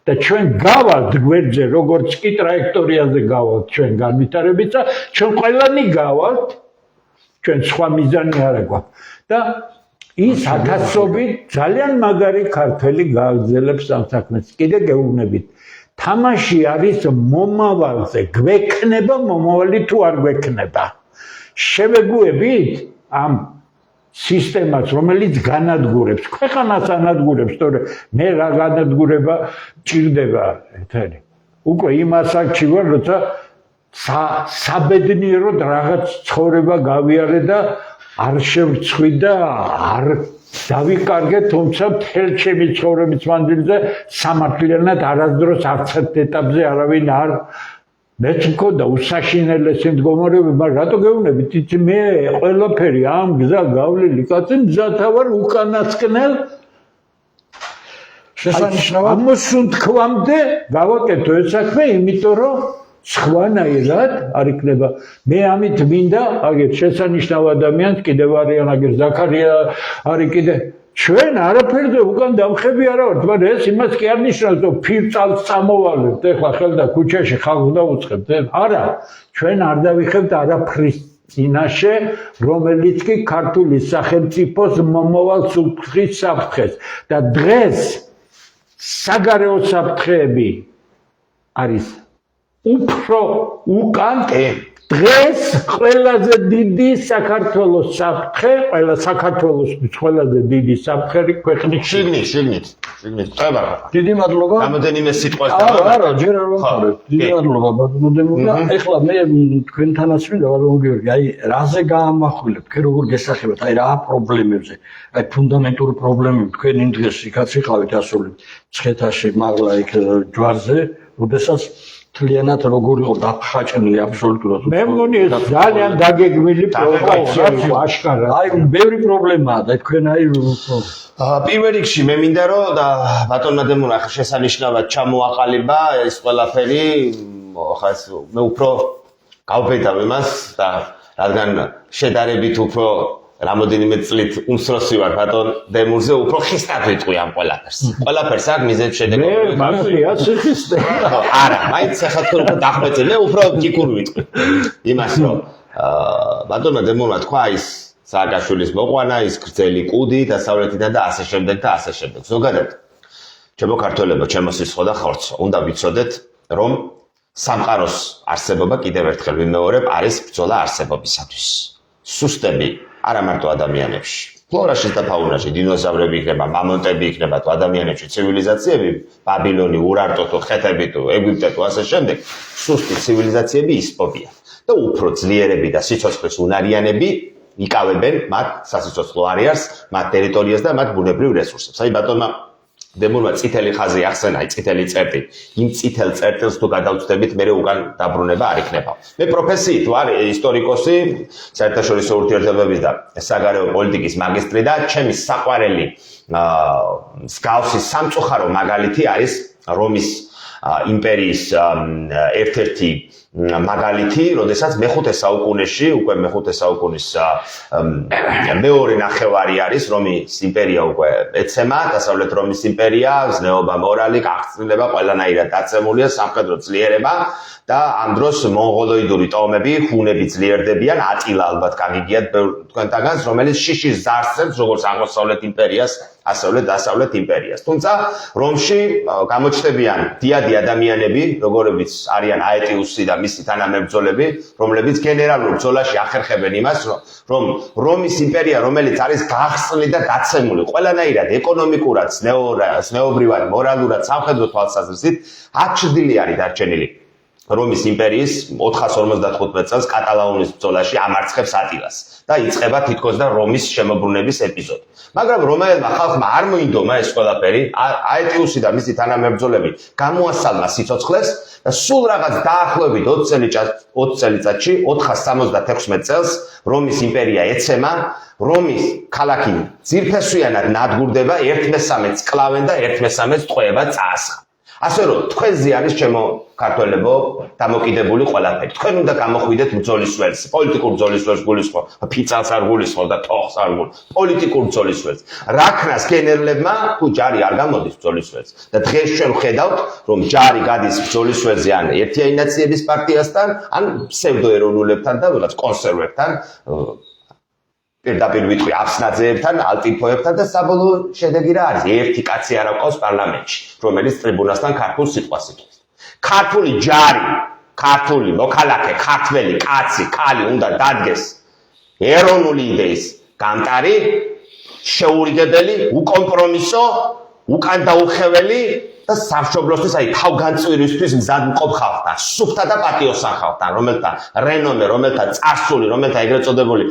და ჩვენ გავალთ გვერდზე, როგორც კი ტრაექტორიაზე გავალთ ჩვენ განვითარებით და ჩვენ ყველანი გავალთ, ჩვენ სხვა მიზანი არ აქვს და ის ათასობით ძალიან მაგარი ქართველი გააგრძელებს ამ საქმეს. კიდე გეუბნებით, თამაში არის მომავალზე, გვექნება მომავალი თუ არ გვექნება. შევეგუებით ამ სისტემას, რომელიც განადგურებს, ქვეყანას ანადგურებს, თორე მე რა განადგურება ჭირდება ეთერი. უკვე იმ ასაკში ვარ, როცა საბედნიეროდ რაღაც ცხოვრება გავიარე და არ შევწხვი და არ დავიკარგე, თუმცა მთელ ჩემი ცხოვრების მანძილზე სამართლიანად არასდროს არც ერთ ეტაპზე არავინ არ მეც მქონდა უსაშინელესი მდგომარეობა, მაგრამ რატო გეუბნებით, იცი მე ყველაფერი ამ გზა გავლილი კაცი მზათა ვარ უკანასკნელ შესანიშნავად ამოსულ თქვამდე გავაკეთო ეს საქმე, იმიტომ რომ სხვანაირად არ იქნება. მე ამით მინდა, აგერ შესანიშნავ ადამიანს კიდევ არიან, აგერ ზაქარია არის კიდე ჩვენ არაფერზე უკან დამხები არა ვართ, მაგრამ ეს იმას კი არ ნიშნავს, რომ ფირწალს წამოვალებთ, ეხლა ხელ და ქუჩაში ხალხს დაუწყებთ. არა, ჩვენ არ დავიხებთ არაფრის წინაშე, რომელიც კი ქართული სახელმწიფოს მომავალ სულთის საფრთხეს და დღეს საგარეო საფრთხეები არის უფრო უკან დღეს ყველაზე დიდი საქართველოს საფრთხე, საქართველოსთვის ყველაზე დიდი საფრთხე ქვეყნებში. შიგნით. წება. დიდი მადლობა. რამოდენიმე სიტყვას არა, ჯერ არ ვახარებ. დიდი მადლობა ბატონო. ეხლა მე თქვენთანაც მინდა ბატონო გიორგი, აი რაზე გაამახვილებ, თქვენ როგორ გესახებათ, აი რა პრობლემებზე, აი ფუნდამენტური პრობლემები თქვენ იმ დღეს იქაც იყავით ასული მცხეთაში, მაღლა იქ ჯვარზე, როდესაც თლიანად როგორ იყო დახაჭნილი აბსოლუტურად. მე მგონი ეს ძალიან დაგეგმილი პროვოკაცია აშკარა. აი ბევრი პრობლემაა და თქვენ აი პირველ რიგში მე მინდა რომ ბატონმა დემურა შესანიშნავად ჩამოაყალიბა ეს ყველაფერი, ხა ეს მე უფრო გავბედავ იმას და რადგან შედარებით უფრო რამოდენიმე წლით უმცროსი ვარ ბატონ დემურზე, უფრო ხისტად ვიტყვი ამ ყველაფერს. ყველაფერს აქ მიზეზ შედეგობრივი. მე მართლია სიხისტე. არა, მაინც ახლა თქო უფრო დახმეტილი, მე უფრო გიკურ ვიტყვი. იმას რომ ბატონმა დემურმა თქვა ის სააკაშვილის მოყვანა, ის გრძელი კუდი დასავლეთიდან და ასე შემდეგ და ასე შემდეგ. ზოგადად ჩემო ქართველებო, ჩემო სისხლო და ხორცო, უნდა ვიცოდეთ, რომ სამყაროს არსებობა კიდევ ერთხელ ვიმეორებ, არის ბრძოლა არსებობისათვის. სუსტები არა მარტო ადამიანებში, ფლორაში და ფაუნაში, დინოზავრები იქნება, მამონტები იქნება, თუ ადამიანებში ცივილიზაციები, ბაბილონი, ურარტო, თუ ხეთები, თუ ეგვიპტე, თუ ასე შემდეგ, სუსტი ცივილიზაციები ისპობიან და უფრო ძლიერები და სიცოცხლის უნარიანები იკავებენ მათ სასიცოცხლო არეალს, მათ ტერიტორიას და მათ ბუნებრივ რესურსებს. აი ბატონმა დემურმა წითელი ხაზი ახსენა, წითელი წერტილი. იმ წითელ წერტილს თუ გადავწდებით, მე უკან დაბრუნება არ იქნება. მე პროფესიით ვარ ისტორიკოსი, საერთაშორისო ურთიერთობების და საგარეო პოლიტიკის მაგისტრი და ჩემი საყვარელი მსგავსი სამწუხარო მაგალითი არის რომის იმპერიის ერთ-ერთი მაგალითი, როდესაც მეხუთე საუკუნეში, უკვე მეხუთე საუკუნის მეორე ნახევარი არის, რომის იმპერია უკვე ეცემა, დასავლეთ რომის იმპერია, ზნეობა, მორალი, გაღწილება, ყველანაირად დაცემულია, სამხედრო ძლიერება და ამ დროს მონღოლოიდური ტომები, ჰუნები ძლიერდებიან, ატილა ალბათ გაგიგიათ თქვენთაგანს, რომელიც შიშის ზარს როგორც აღმოსავლეთ იმპერიას, ასევე დასავლეთ იმპერიას. თუმცა რომში გამოჩნდებიან დიადი ადამიანები, როგორებიც არიან აეტიუსი და მისი თანამებრძოლები, რომლებიც გენერალურ ბრძოლაში ახერხებენ იმას, რომ რომის იმპერია, რომელიც არის გახსნილი და დაცემული ყველანაირად ეკონომიკურად, ზნეობრივად, მორალურად, სამხედრო თვალსაზრისით, აჩრდილი არის დარჩენილი. რომის იმპერიის 455 წელს კატალაუნის ბრძოლაში ამარცხებს ატილას და იწყება თითქოს და რომის შემოbrunების ეპიზოდი. მაგრამ რომაელმა ხალხმა არ მოინდომა ეს ყველაფერი, აეტიუსი და მისი თანამებრძოლები გამოასალმა სიცოცხლეს და სულ რაღაც დაახლოებით 20 წელიწადში 476 წელს რომის იმპერია ეცემა, რომის ქალაქი ძირფესვიანად ნადგურდება, 1/13 კლავენ და 1/13 ტყვეება წაასხა. ასე რომ თქვენზე არის ჩემო ქართველებო დამოკიდებული ყველაფერი. თქვენ უნდა გამოხვიდეთ ბრძოლის ველს, პოლიტიკურ ბრძოლის ველს გულისხმობ, ფიცალს არ გულისხმობ და თოხს არ გულისხმობ, პოლიტიკურ ბრძოლის ველს. რაქნას გენერლებმა თუ ჯარი არ გამოდის ბრძოლის ველს და დღეს ჩვენ ვხედავთ, რომ ჯარი გადის ბრძოლის ველზე ან ერთიანი ნაციების პარტიასთან, ან ფსევდოეროვნულებთან და რაღაც კონსერვებთან, პირდაპირ ვიტყვი აფსნაძეებთან, ალტიფოებთან და საბოლოო შედეგი რა არის? ერთი კაცი არ აქვს პარლამენტში, რომელიც ტრიბუნასთან ქართულ სიტყვას იტყვის. ქართული ჯარი, ქართული მოქალაქე, ქართველი კაცი, ქალი უნდა დადგეს ეროვნული იდეის გამტარი, შეურიგებელი, უკომპრომისო უკან დაუხეველი და სამშობლოსთვის აი თავგანწვირისთვის მზად მყოფ ხალხთან, სუფთა და პატიოსან ხალხთან, რომელთა რენომე, რომელთა წარსული, რომელთა ეგრეთ წოდებული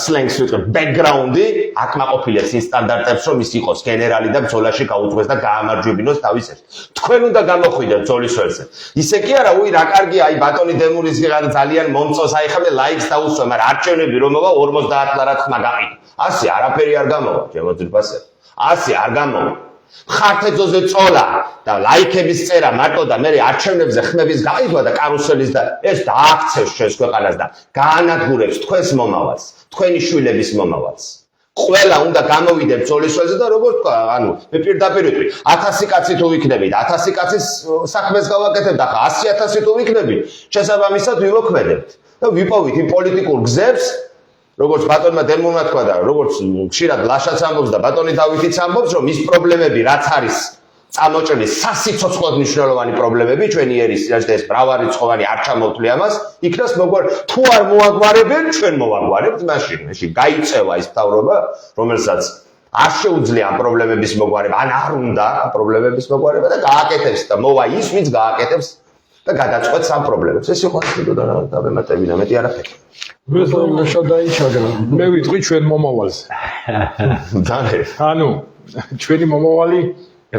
სლენგს ვიტყვი, ბექგრაუნდი აკმაყოფილებს იმ სტანდარტებს, რომ ის იყოს გენერალი და ბრძოლაში გაუძღვეს და გაამარჯვებინოს თავის ერთ. თქვენ უნდა გამოხვიდეთ ბრძოლის ველზე. ისე კი არა, უი რა კარგია, აი ბატონი დემურის ძალიან მომწონს, აი ხამდე ლაიქს დაუსვა, მაგრამ არჩევნები რომ მოვა 50 რა თქმა გაყიდო. ასე არაფერი არ გამოვა, ჩემო ძირფასე. ასე არ გამოვა. ხართეძოზე წოლა და ლაიქების წერა მარტო და მე არჩევნებზე ხმების გაიდვა და კარუსელის და ეს დააქცევს ჩვენს ქვეყანას და გაანადგურებს თქვენს მომავალს, თქვენი შვილების მომავალს. ყველა უნდა გამოვიდეთ ბრძოლის ველზე და როგორც თქვა, ანუ მე პირდაპირ ვიტყვი, 1000 კაცი თუ ვიქნებით, 1000 კაცის საქმეს გავაკეთებთ, ახლა 100,000 თუ ვიქნებით, შესაბამისად ვიმოქმედებთ და ვიპოვით იმ პოლიტიკურ გზებს, როგორც ბატონმა დემონმა თქვა და როგორც ხშირად ლაშაც ამბობს და ბატონი დავითიც ამბობს, რომ ის პრობლემები, რაც არის წამოჭრილი სასიცოცხლოდ მნიშვნელოვანი პრობლემები ჩვენი ერის ეს მრავალრიცხოვანი არ ჩამოვთვლი ამას, იქნას თუ არ მოაგვარებენ, ჩვენ მოვაგვარებთ მაშინ. ეში გაიწევა ის მთავრობა, რომელსაც არ შეუძლია ამ პრობლემების მოგვარება, ან არ უნდა ამ პრობლემების მოგვარება და გააკეთებს და მოვა ის, ვინც გააკეთებს და გადაწყვეტს ამ პრობლემებს. ეს იყო და დამემატებინა, მეტი არაფერი. მე ვიტყვი ჩვენ მომავალზე. ანუ ჩვენი მომავალი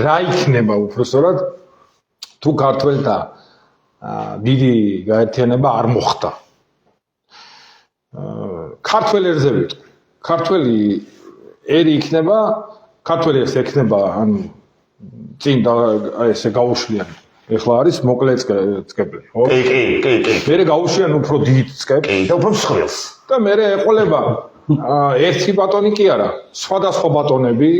რა იქნება უბრალოდ თუ ქართველთა დიდი გაერთიანება არ მოხდა. ქართველ ერზე ვიტყვი. ქართველი ერი იქნება, ქართველი ეს ექნება ანუ წინ და ესე გაუშვიანი. ეხლა არის მოკლე წკეპლი, ხო? კი. მე გაუშვიან უფრო დიდ წკეპლს და უფრო მსხვილს. და მე ეყოლება ერთი ბატონი კი არა, სხვადასხვა ბატონები,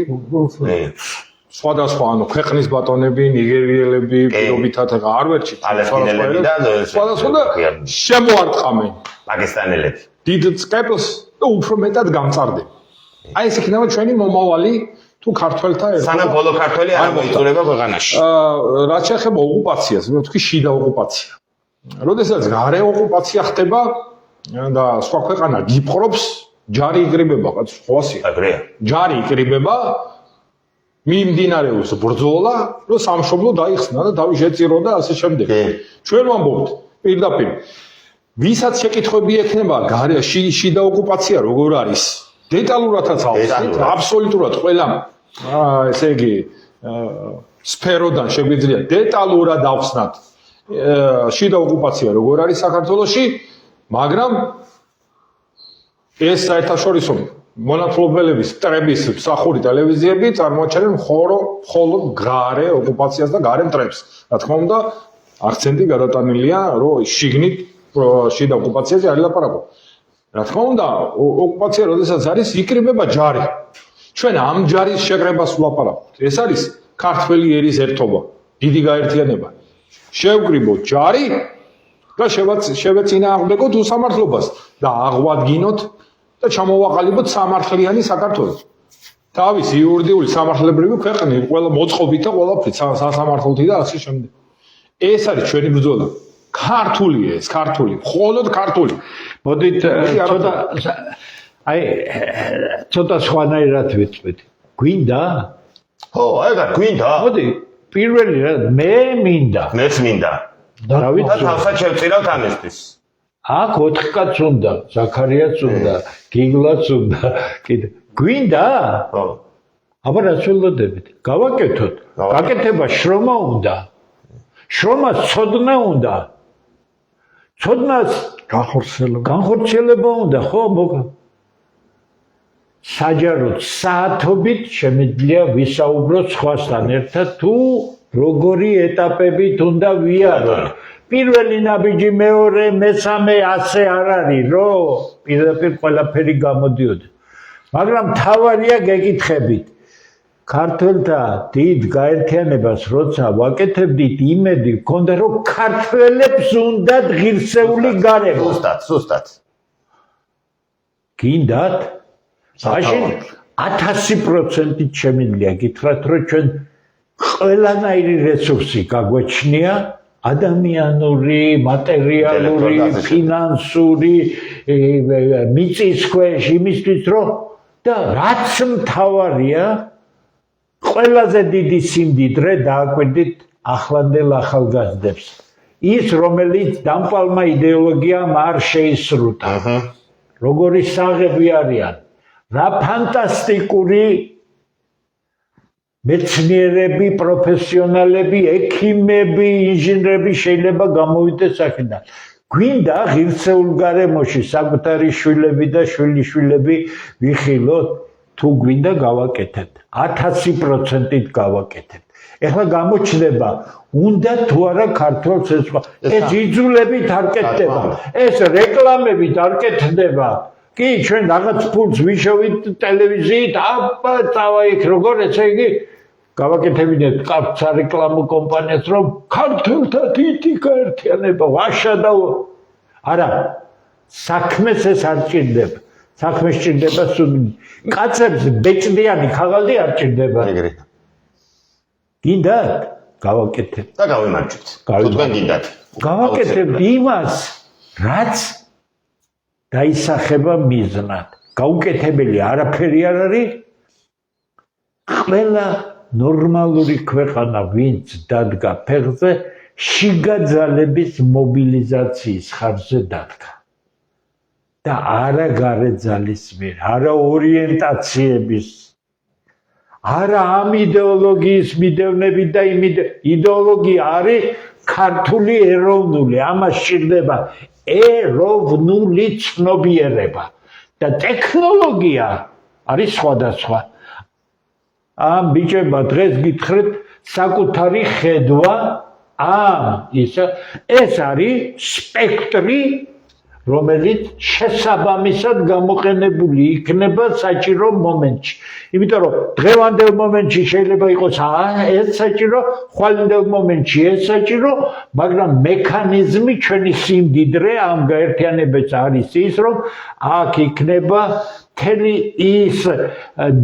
სხვადასხვა ანუ ქვეყნის ბატონები, ნიგერიელები, პირობითად არ ვერჩით, პალესტინელები და სხვადასხვა და შემოარტყამენ პაკისტანელები. დიდ წკეპლს და უფრო მეტად გამწარდები. აი ეს იქნება ჩვენი მომავალი თუ ქართველთა სანამ ბოლო ქართველი არ მოიწურება ქვეყანაში. რაც შეეხება ოკუპაციას, მე ვთქვი შიდა ოკუპაცია. როდესაც გარე ოკუპაცია ხდება და სხვა ქვეყანა გიპყრობს, ჯარი იკრიბება, ხოასია. აგრეა. ჯარი იკრიბება, მიმდინარეობს ბრძოლა, რომ სამშობლო დაიხსნა და თავი შეწირო და ასე შემდეგ. ჩვენ ვამბობთ პირდაპირ, ვისაც შეკითხვები ექნება გარე შიდა ოკუპაცია როგორ არის? დეტალურადაც ავხსნით, აბსოლუტურად ყველა ესე იგი სფეროდან შეგვიძლია დეტალურად ავხსნათ შიდა ოკუპაცია როგორ არის საქართველოში, მაგრამ ეს საერთაშორისო მონათხრობელების მტრების მსახური ტელევიზიები წარმოაჩენენ მხოლოდ გარე ოკუპაციას და გარე მტრებს. რა თქმა უნდა, აქცენტი გადატანილია, რომ შიგნით შიდა ოკუპაციაზე არ ლაპარაკობ. რა თქმა უნდა, ოკუპაცია როდესაც არის, იკრიბება ჯარი. ჩვენ ამ ჯარის შეკრებას ვლაპარაკობთ. ეს არის ქართველი ერის ერთობა, დიდი გაერთიანება. შევკრიბოთ ჯარი და შევეწინააღმდეგოთ უსამართლობას და აღვადგინოთ და ჩამოვაყალიბოთ სამართლიანი საქართველო. თავისი იურიდიული სამართლებრივი ქვეყნი, ყველა მოწყობით და ყველაფრით სასამართლოთი და ასე შემდეგ. ეს არის ჩვენი ბრძოლა. ქართულია ეს, ქართული, მხოლოდ ქართული. მოდით ცოტა სხვანაირად ვიწვით. გვინდა? ხო, ეგა გვინდა. მოდი, პირველი რა, მე მინდა. მეც მინდა. დავით და თავსაც შევწირავთ ამისთვის. აქ 4 კაც უნდა, ზაქარიაც უნდა, გიგლაც უნდა, კიდე. გვინდა? ხო. აბა რა ცდილობდებით? გავაკეთოთ. გაკეთება შრომა უნდა. შრომას ცოდნა უნდა. ცოდნას განხორციელება უნდა, ხო, მოგა. საჯაროდ საათობით შემიძლია ვისაუბროთ სხვასთან ერთად თუ როგორი ეტაპებით უნდა ვიაროთ. პირველი ნაბიჯი, მეორე, მესამე, ასე არ არის, რომ პირდაპირ ყველაფერი გამოდიოდა. მაგრამ თავარია გეკითხებით. ქართველთა დიდ გაერთიანებას როცა ვაკეთებდით, იმედი მქონდა, რომ ქართველებს უნდათ ღირსეული გარემო. სუსტად. გინდათ? მაშინ 1000%-ით შემიძლია გითხრათ, რომ ჩვენ ყველანაირი რესურსი გაგვეჩნია, ადამიანური, მატერიალური, ფინანსური, მიწის ქვეშ იმისთვის, რომ და რაც მთავარია ყველაზე დიდი სიმდიდრე დააკვირდით ახლანდელ ახალგაზრდებს. ის რომელიც დამპალმა იდეოლოგიამ არ შეისრულა. როგორი საღები არიან, რა ფანტასტიკური მეცნიერები, პროფესიონალები, ექიმები, ინჟინრები შეიძლება გამოვიდეს აქედან. გვინდა ღირსეულ გარემოში საკუთარი შვილები და შვილიშვილები ვიხილოთ, თუ გვინდა გავაკეთებთ, 1000%-ით გავაკეთებთ. ეხლა გამოჩნდება, უნდა თუ არა ქართველს ეს იძულებით არ კეთდება, ეს რეკლამებით არ კეთდება. კი, ჩვენ რაღაც ფულს ვიშოვით ტელევიზიით, აბა წავა იქ როგორ ესე იგი გავაკეთებინეთ კაც რეკლამო კომპანიას რომ ქართველთა დიდი გაერთიანება ვაშა და არა საქმეს ეს არ ჭირდება საქმე სჭირდება კაცებს ბეჭდიანი ხაღალდი არ ჭირდება ეგრე გინდა გავაკეთებ და გავიმარჯვეთ თუ თქვენ გინდათ გავაკეთებ იმას რაც დაისახება მიზნად გაუკეთებელი არაფერი არ არის ყველა ნორმალური ქვეყანა ვინც დადგა ფეხზე შიგა ძალების მობილიზაციის ხარჯზე დადგა და არა გარე ძალის მიერ არა ორიენტაციების არა ამ იდეოლოგიის მიდევნები და იმ იდეოლოგია არის ქართული ეროვნული ამას სჭირდება ეროვნული ცნობიერება და ტექნოლოგია არის სხვადასხვა ამ ბიჭებმა დღეს გითხრეთ საკუთარი ხედვა ამ ეს არის სპექტრი რომელიც შესაბამისად გამოყენებული იქნება საჭირო მომენტში. იმიტომ რომ დღევანდელ მომენტში შეიძლება იყოს ეს საჭირო, ხვალინდელ მომენტში ეს საჭირო, მაგრამ მექანიზმი ჩვენი სიმდიდრე ამ გაერთიანებას არის ის, რომ აქ იქნება მთელი ის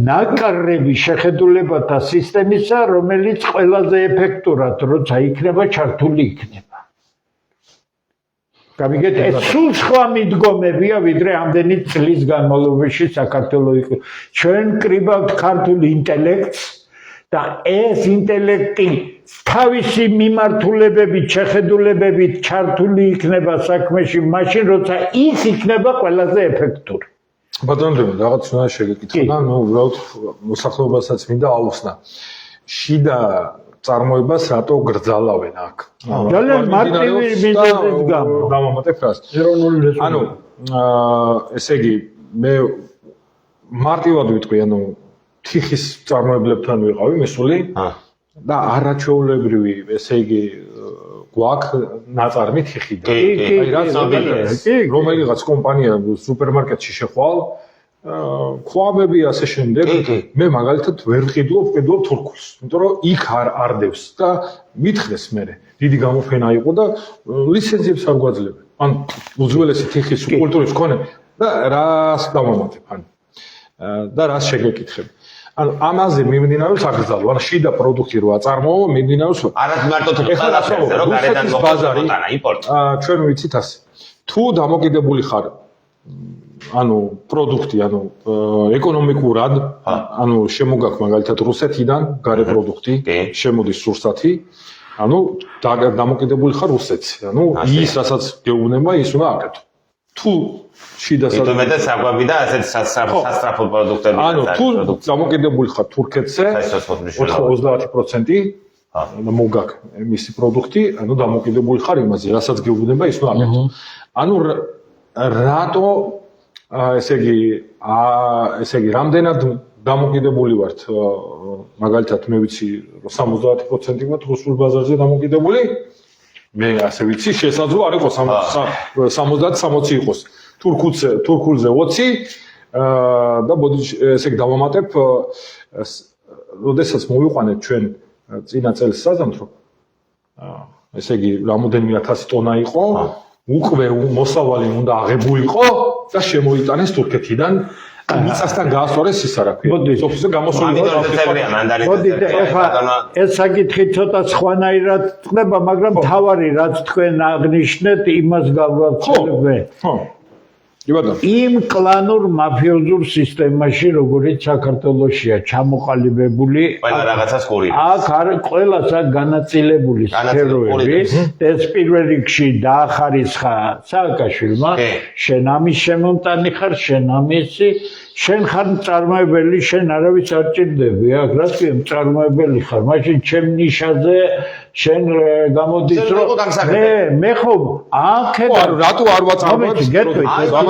ნაკრები შეხედულებათა სისტემისა, რომელიც ყველაზე ეფექტურად როცა იქნება ჩართული იქნება. გამიგეთ, ეს სულ სხვა მიდგომებია, ვიდრე ამდენი წლის განმავლობაში საქართველოს იყო. ჩვენ კრიბავთ ქართულ ინტელექტს და ეს ინტელექტი თავისი მიმართულებებით, შეხედულებებით ჩართული იქნება საქმეში, მაშინ როცა ის იქნება ყველაზე ეფექტური. ბატონო, რაღაც უნდა შეგეკითხა, უბრალოდ მოსახლეობასაც მინდა აუხსნა. შიდა წარმოებას რატო გრძალავენ აქ? ძალიან მარტივი მიზეზის გამო. დამამატებ რას? ეროვნული რესურსი. ანუ ესე იგი მე მარტივად ვიტყვი, ანუ თიხის წარმოებლებთან ვიყავი მისული და არაჩვეულებრივი, ესე იგი გვაქვს ნაწარმი თიხიდან. აი რაც რომელიღაც კომპანია სუპერმარკეტში შეხვალ ქვაბები ასე შემდეგ მე მაგალითად ვერ ვყიდულობ თურქულს იმიტომ რომ იქ არ დევს და მითხდეს მე დიდი გამოფენა იყო და ლიცენზიებს არ გვაძლევენ ან უძველესი თიხის კულტურის მქონე და რას დავამატებ ან და რას შეგეკითხებ ანუ ამაზე მიმდინარეობს აკრძალვა ან შიდა პროდუქტი რო აწარმოო მიმდინარეობს არა მარტო თიხალაფერზე რო გარედან მოხდება იმპორტი ჩვენ ვიცით ასე თუ დამოკიდებული ხარ ანუ პროდუქტი, ანუ ეკონომიკურად, ანუ შემოგაქვს მაგალითად რუსეთიდან გარე პროდუქტი, შემოდის სურსათი, ანუ დამოკიდებული ხარ რუსეთზე. ანუ ის რასაც გეუბნება, ის უნდა აკეთო. თუ შიდასაც მეტად საკვები და ასეთ სასტრაფო პროდუქტები ანუ თუ დამოკიდებული ხარ თურქეთზე 30% მოგაქვს მისი პროდუქტი, ანუ დამოკიდებული ხარ იმაზე, რასაც გეუბნება, ის უნდა აკეთო. ანუ რატო ესე იგი რამდენად დამოკიდებული ვართ მაგალითად მე ვიცი 70% ვართ რუსულ ბაზარზე დამოკიდებული მე ასე ვიცი შესაძლოა არ იყოს 70-60 იყოს თურქულზე 20 და მოდი ესე იგი დავამატებ როდესაც მოვიყვანეთ ჩვენ წინა წელს საზამთრო ესე იგი რამოდენიმე 1000 ტონა იყო უკვე მოსავალი უნდა აღებულიყო და შემოიტანეს თურქეთიდან მიწასთან გაასწორეს ის არა ქვია. სოფლზე გამოსული მოდი ეხლა ეს საკითხი ცოტა სხვანაირად ხდება, მაგრამ თავარი რაც თქვენ აღნიშნეთ, იმას გავაცხადებ. კი ბატონო. იმ კლანურ მაფიოზურ სისტემაში, როგორც საქართველოსია ჩამოყალიბებული, ყველა რაღაცას ყურებს. აქ არ ყველას აქ განაწილებული სფეროები, ეს პირველ რიგში დაახარისხა სააკაშვილმა, შენ ამის შემომტანი ხარ, შენ ამისი, შენ ხარ მწარმოებელი, შენ არავის არ ჭირდები, აქ რა თქმა უნდა მწარმოებელი ხარ, მაშინ ჩემ ნიშაზე შენ გამოდის რომ მე ხომ აქედან რატო არ ვაწარმოებს?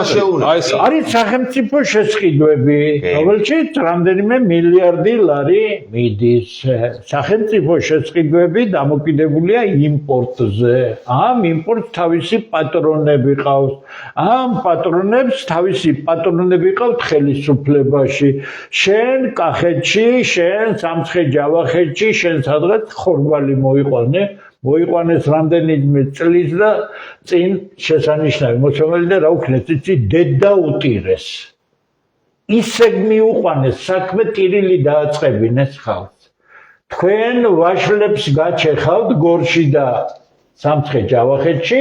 არის სახელმწიფო შესყიდვები, რომელშიც რამდენიმე მილიარდი ლარი მიდის. სახელმწიფო შესყიდვები დამოკიდებულია იმპორტზე. ამ იმპორტს თავისი პატრონები ყავს. ამ პატრონებს თავისი პატრონები ყავთ ხელისუფლებაში. შენ კახეთში, შენ სამცხე-ჯავახეთში, შენ სადღაც ხორბალი მოიყვანეს რამდენიმე წლის და წინ შესანიშნავი მოწმობელი და რა უქნეს იცი დედა უტირეს. ისე მიუყვანეს საქმე ტირილი დააწყებინეს ხალხს. თქვენ ვაშლებს გაჩეხავთ გორში და სამცხე-ჯავახეთში,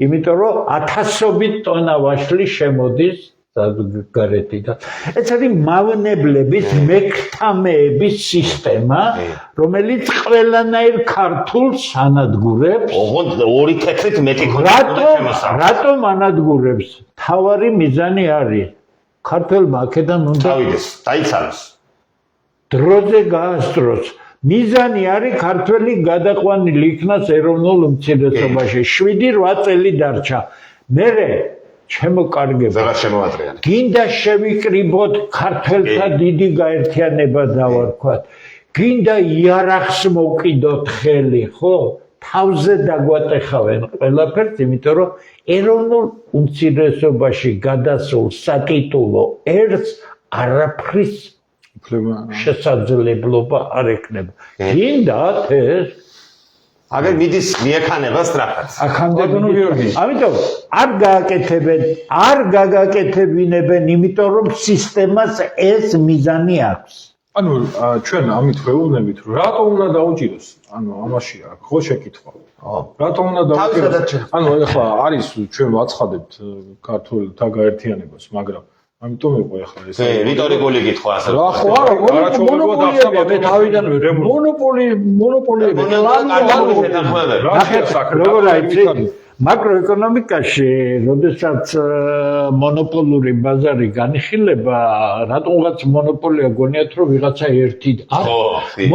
იმიტომ რომ 1000-ობით ტონა ვაშლი შემოდის გარეთიდან. ეს არის მავნებლების მექთამეების სისტემა, რომელიც ყველანაირ ქართულს ანადგურებს. ოღონდ ორი თეთრით მეტი ქონდა. რატომ ანადგურებს? თავარი მიზანი არის. ქართველმა აქედან უნდა დავიდეს, დაიცალოს. დროზე გაასწროს. მიზანი არის ქართველი გადაყვანილი იქნას ეროვნულ უმცირესობაში. 7-8 წელი დარჩა. მერე ჩემო კარგებო, გინდა შევიკრიბოთ ქართველთა დიდი გაერთიანება დავარქვათ. გინდა იარაღს მოვკიდოთ ხელი, ხო? თავზე დაგვატეხავენ ყველაფერს, იმიტომ რომ ეროვნულ უმცირესობაში გადასულ საკიტულო ერთს არაფრის შესაძლებლობა არ ექნება. გინდათ ეს აგერ მიდის მიექანება სწრაფად. ახანდებინო გიორგი. ამიტომ არ გაგაკეთებინებენ, იმიტომ რომ სისტემას ეს მიზანი აქვს. ანუ ჩვენ ამით ვეუბნებით, რატომ უნდა დაუჭიროს? ანუ ამაშია, ხო შეკითხვა. რატომ უნდა დაუჭიროს? ანუ ეხლა არის ჩვენ ვაცხადებთ ქართულთა გაერთიანებას, მაგრამ ამიტომ იყო ეხლა ეს. რიტორიკული კითხვა ასე. რა ხო არა, მონოპოლიები თავიდან მონოპოლიები. როგორ არის მაკროეკონომიკაში, როდესაც მონოპოლური ბაზარი განიხილება, რატომღაც მონოპოლია გონიათ, რომ ვიღაცა ერთი.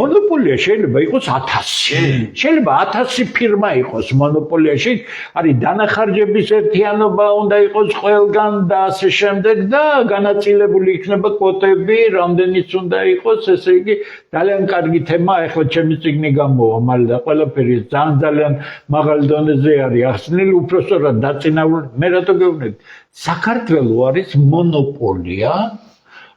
მონოპოლია შეიძლება იყოს 1000. შეიძლება 1000 ფირმა იყოს მონოპოლიაში, არის დანახარჯების ერთიანობა უნდა იყოს ყველგან და ასე შემდეგ და განაწილებული იქნება კვოტები, რამდენიც უნდა იყოს, ესე იგი ძალიან კარგი თემა, ახლა ჩემი წიგნი გამოვა, მალე და ყველაფერი ძალიან მაღალ დონეზე არის. უпростоრად დაწინაურდა მე რატო გეუბნები საქართველო არის მონოპოლია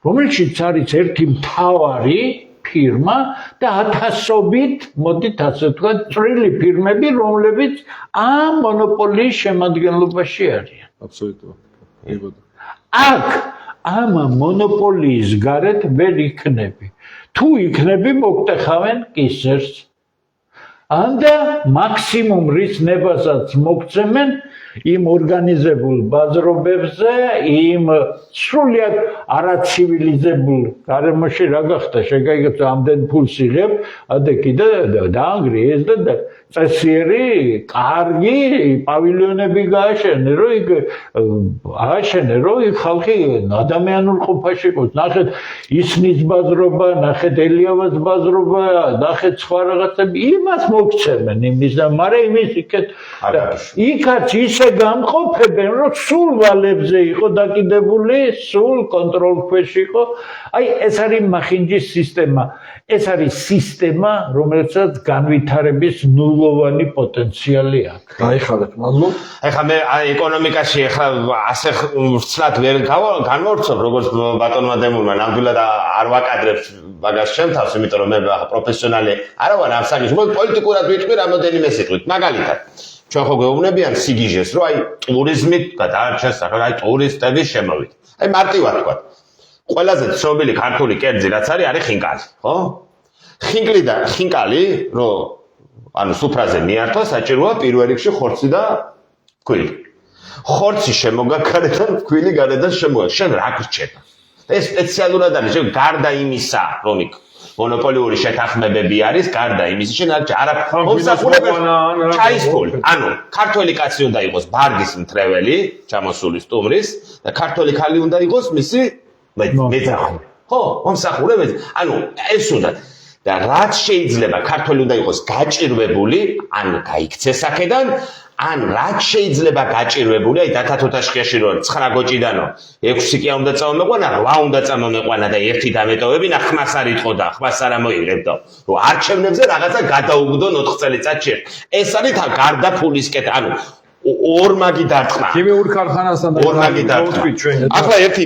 რომელშიც არის ერთი მთავარი ფირმა და 1000-ობით მოდით ასე ვთქვათ წვრილი ფირმები რომლებიც ამ მონოპოლიის შემადგენლობაში არიან აბსოლუტურად აქ ამ მონოპოლიის გარეთ ვერ იქნები თუ იქნები მოგტეხავენ კისერს анда максимум რის ნებასაც მოგცემენ იმ ორგანიზებულ ბაზრობებზე, იმ სრულიად არაცივილიზებულ გარემოში რა გახდა, შეგაიგებს ამდენ ფულს იღებ, ადე კიდე დაანგრიეს და წესიერი, კარგი პავილიონები გააშენე, რომ იქ ააშენე, რომ იქ ხალხი ადამიანურ ყოფაში იყოს. ნახეთ ისნის ბაზრობა, ნახეთ ელიავას ბაზრობა, ნახეთ სხვა რაღაცები, იმას მოგცემენ იმის და მაგრამ იმის იქაც ისე გამყოფებენ, რომ სულ ვალებზე იყო დაკიდებული, სულ კონტროლ ქვეშ იყო. აი ეს არის მახინჯის სისტემა. ეს არის სისტემა, რომელსაც განვითარების ნულოვანი პოტენციალი აქვს. გაიხარეთ, მადლობ. ეხლა მე ეკონომიკაში ეხლა ასე ვრცლად ვერ განმორცობ, როგორც ბატონმა დემურმა, ნამდვილად არ ვაკადრებს მაგას შემთავს, იმიტომ რომ მე პროფესიონალი არა ვარ ამ საკითხში, მოკლედ პოლიტიკურად ვიტყვი რამოდენიმე სიტყვით. მაგალითად, ჩვენ ხო გვეუბნებიან სიგიჟეს, რომ აი ტურიზმით გადაარჩეს, აი ტურისტების შემოვით. აი მარტივად ვთქვათ. ყველაზე ცნობილი ქართული კერძი რაც არის ხინკალი, ხო? ხინკალი, რომ ანუ სუფრაზე მიართვა, საჭიროა პირველ რიგში ხორცი და ქვილი. ხორცი შემოგაქარე და ფქვილი გარედან შემოგაქ. შენ რა გრჩება? ეს სპეციალურად არის, შენ გარდა იმისა, რომ მონოპოლიური შეთანხმებები არის, გარდა იმისა, შენ არა მომსახურებელს ჩაისფოლი. ანუ ქართველი კაცი უნდა იყოს ბარგის მთრეველი, ჩამოსული სტუმრის და ქართველი ქალი უნდა იყოს მისი მეძახი. ხო, მომსახურებელი. ანუ ეს უნდა და რაც შეიძლება ქართველი უნდა იყოს გაჭირვებული, ან გაიქცეს აქედან, ან რაც შეიძლება გაჭირვებული, აი დათათოთაშხიაში რომ 9 გოჭიდანო 6 კი უნდა წამომეყვანა, 8 უნდა წამომეყვანა და ერთი დამეტოვებინა, ხმას არ იტყოდა, ხმას არ ამოიღებდა. რომ არჩევნებზე რაღაცა გადაუგდო 4 წელიწადში. ეს არის გარდა ფულის კეთ, ანუ ორმაგი დარტყმა. ქიმიურ ქარხანასთან ორმაგი დარტყმა. ახლა ერთი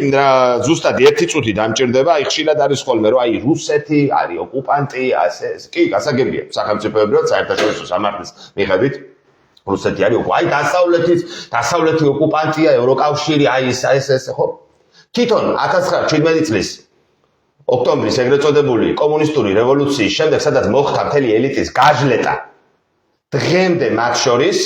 ზუსტად ერთი წუთი დამჭირდება, აი ხშირად არის ხოლმე რომ აი რუსეთი არის ოკუპანტი, ასე კი, გასაგებია. სახელმწიფოებრივად საერთაშორისო სამართლის მიხედვით რუსეთი არის აი დასავლეთი ოკუპანტია, ევროკავშირი, აი ეს ხო? თვითონ 1917 წლის ოქტომბრის ეგრეთ წოდებული კომუნისტური რევოლუციის შემდეგ, სადაც მოხდა მთელი ელიტის გაჟლეტა, დღემდე მათ შორის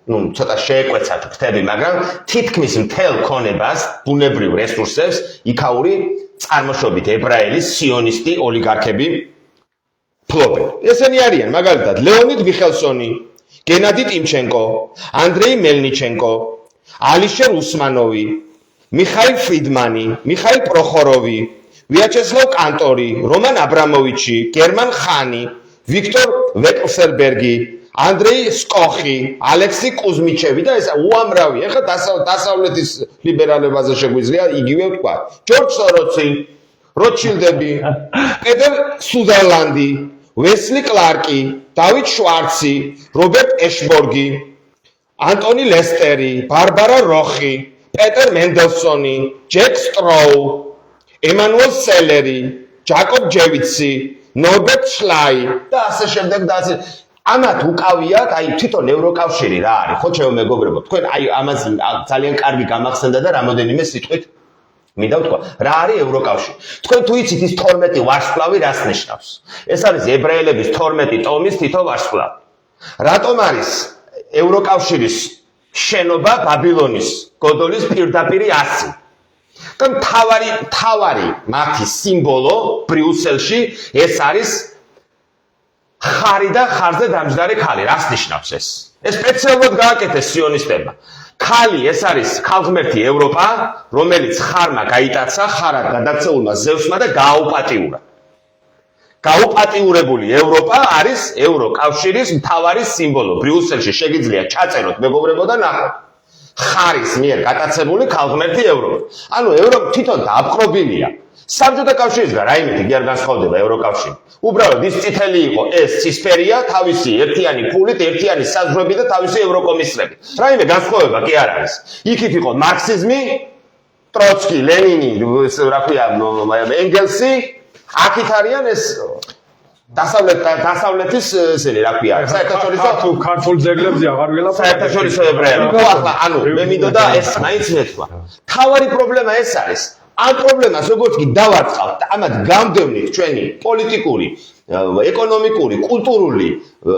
ცოტა შეეკვეცათ ფრთები, მაგრამ თითქმის მთელ ქონებას, ბუნებრივ რესურსებს, იქაური წარმოშობით ებრაელი სიონისტი ოლიგარქები ფლობენ. ესენი არიან მაგალითად ლეონიდ მიხელსონი, გენადი ტიმჩენკო, ანდრეი მელნიჩენკო, ალიშერ უსმანოვი, მიხაილ ფრიდმანი, მიხაილ პროხოროვი, ვიაჩესლავ კანტორი, რომან აბრამოვიჩი, გერმან ხანი, ვიქტორ ვეკლსერბერგი, ანდრეი სკოხი, ალექსი კუზმიჩევი და ეს უამრავი. ეხლა დასავლეთის ლიბერალებაზე შეგვიძლია იგივე ვთქვა. ჯორჯ სოროცი, როთშილდები, პეტერ სუზერლანდი, ვესლი კლარკი, დავით შვარცი, რობერტ ეშბორგი, ანტონი ლესტერი, ბარბარა როხი, პეტერ მენდელსონი, ჯეკ სტროუ, ემანუელ სელერი, ჯაკობ ჯევიცი, ნორბერტ შლაი და ასე შემდეგ და ასე ამათ უკავიათ აი თვითონ ევროკავშირი რა არის ხო ჩემო მეგობრებო თქვენ აი ამას ძალიან კარგი გამახსენდა და რამოდენიმე სიტყვით მინდა ვთქვა რა არის ევროკავშირი თქვენ თუ იცით ის 12 ვარსკვლავი რას ნიშნავს ეს არის ებრაელების 12 ტომის თითო ვარსკვლავი რატომ არის ევროკავშირის შენობა ბაბილონის გოდოლის პირდაპირი ასი და თავარი მათი სიმბოლო ბრიუსელში ეს არის ხარი და ხარზე დამჯდარი ქალი რას ნიშნავს ეს სპეციალურად გააკეთეს სიონისტებმა ქალი ეს არის ქალღმერთი ევროპა რომელიც ხარმა გაიტაცა ხარად გადაქცეულმა ზევსმა და გააუპატიურა გაუპატიურებული ევროპა არის ევროკავშირის მთავარი სიმბოლო ბრიუსელში შეგიძლია ჩაწეროთ მეგობრებო და ნახოთ ხარის მიერ გატაცებული ქალღმერთი ევროპა ანუ ევროპა თვითონ დააპყრობილია საბჭოთა კავშირისგან რაიმეთი კი არ განსხვავდება ევროკავშირი. უბრალოდ ის წითელი იყო, ეს ცისფერია, თავისი ერთიანი ფულით, ერთიანი საზღვრები და თავისი ევროკომისრები. რაიმე განსხვავება კი არ არის. იქით იყო მარქსიზმი, ტროცკი, ლენინი, რა ქვია, ენგელსი, აქეთ არიან ეს დასავლეთის ესენი რა ქვია, საერთაშორისო ქართულ ძეგლებზე აღარ ველაპარაკობ. საერთაშორისო ებრაელი. ხო ახლა ანუ მე მინდოდა ეს მაინც მეთქვა. თავარი პრობლემა ეს არის. ამ პრობლემას როგორც კი დავარწყავთ, ამათ გამდევნით ჩვენი პოლიტიკური, ეკონომიკური, კულტურული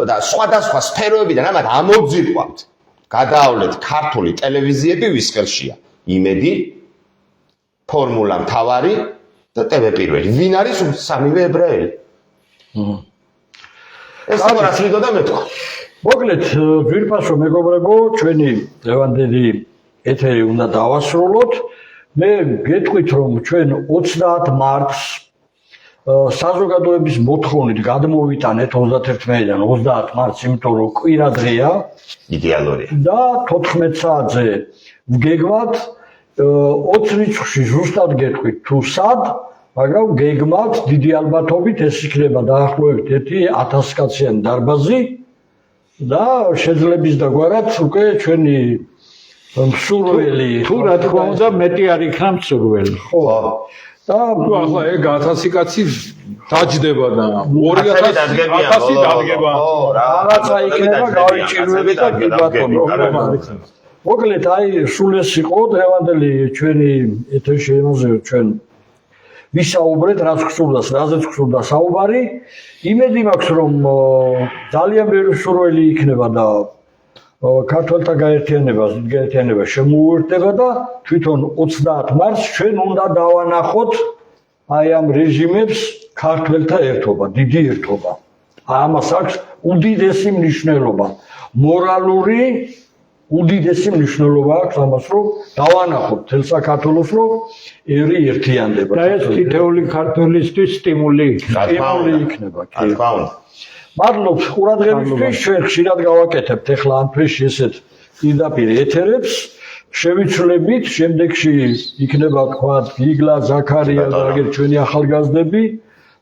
და სხვადასხვა სფეროებიდან ამათ ამოვძირყვავთ. გადაავლეთ ქართული ტელევიზიები ვის ხელშია? იმედი, ფორმულა მთავარი და ტევ პირველი. ვინ არის სამივე ებრაელი? ეს რას მინდოდა მეთქვა. მოკლედ, ძვირფასო მეგობრებო, ჩვენი დღევანდელი ეთერი უნდა დავასრულოთ. მე გეტყვით რომ ჩვენ 30 მარტს საზოგადოების მოთხოვნით გადმოვიტანეთ 31-დან 30 მარტს იმიტომ რომ კვირა დღეა იდეალურია და 14 საათზე ვგეგმათ 20 რიცხვში ზუსტად გეტყვით თუ სად მაგრამ გეგმათ დიდი ალბათობით ეს იქნება დაახლოებით 1000 კაციანი დარბაზი და შეძლების დაგვარად უკვე ჩვენი მსურველი თუ რა თქმა უნდა მეტი არ იქნა მსურველი ხო და ახლა ეგ 1000 კაცი დაჯდება და 2000 დადგება რაღაცა იქნება გავიჭირვებით და გიბატონო მოკლედ აი სულ ეს იყო დღევანდელი ჩვენი ეთერში იმაზე ჩვენ ვისაუბრეთ რაც გსურდა რაზეც გსურდა საუბარი იმედი მაქვს რომ ძალიან ბევრი მსურველი იქნება და ქართველთა გაერთიანება შემოუერთდება და თვითონ 30 მარტს ჩვენ უნდა დავანახოთ აი ამ რეჟიმებს ქართველთა ერთობა, დიდი ერთობა. ამას აქვს უდიდესი მნიშვნელობა, მორალური უდიდესი მნიშვნელობა აქვს ამას, რომ დავანახოთ თელ საქართველოს, რომ ერი ერთიანდება. და ეს თითოეული ქართველისთვის სტიმული იქნება. რა თქმა უნდა. მადლობთ ყურადღებისთვის, ჩვენ ხშირად გავაკეთებთ ახლა ამ თვეში ესეთ პირდაპირ ეთერებს. შევიცვლებით, შემდეგში იქნება თქვა გიგლა, ზაქარია და აგერ ჩვენი ახალგაზრდები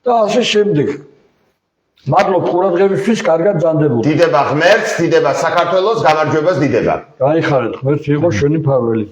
და ასე შემდეგ. მადლობთ ყურადღებისთვის, კარგად ძანდებოდეთ. დიდება ღმერთს, დიდება საქართველოს, გამარჯვებას დიდება. გაიხარეთ, ღმერთი იყოს ჩვენი მფარველი.